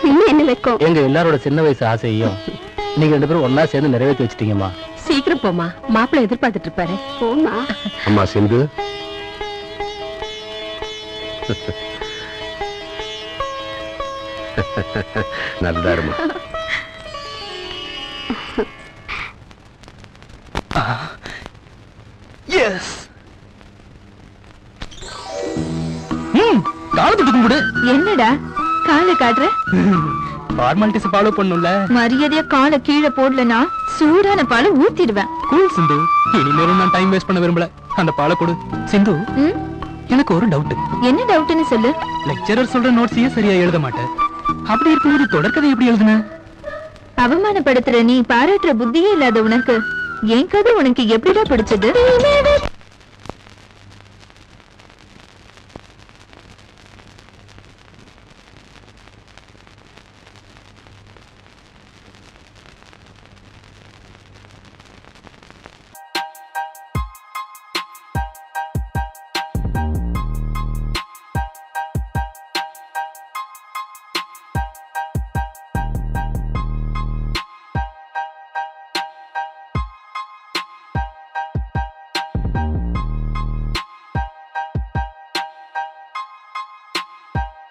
இன்னும் என்ன வைக்கும்? எங்க எல்லாரோட சின்ன வயசு ஆசையையும் நீங்க 2 பேரும் ஒன்னா சேர்ந்து நிறைவேற்றி வச்சிட்டீங்கம்மா. சீக்கிரம் போமா, மாப்பிள்ளை எதிர்பார்த்துட்டு இருப்பாரு. போமா. அம்மா சிந்து, நல்லா இருமா. எஸ். காலத்துட்டு கும்பிடு. என்னடா காலை காட்டுற? ஃபார்மாலிட்டிஸ் ஃபாலோ பண்ணும்ல. மரியாதையா காலை கீழே போடலனா சூடான பாலை ஊத்திடுவேன். கூல் சிந்து, இனிமேலும் நான் டைம் வேஸ்ட் பண்ண விரும்பல. அந்த பாலை கொடு. சிந்து, எனக்கு ஒரு டவுட். என்ன டவுட்னு சொல்லு. லெக்சரர் சொல்ற நோட்ஸையே சரியா எழுத மாட்டேன். அப்படி இருக்கும்போது தொடர்கதை எப்படி எழுதுன? அவமானப்படுத்துற நீ பாராட்டுற புத்தியே இல்லாத உனக்கு என் கதை உனக்கு எப்படிடா பிடிச்சது?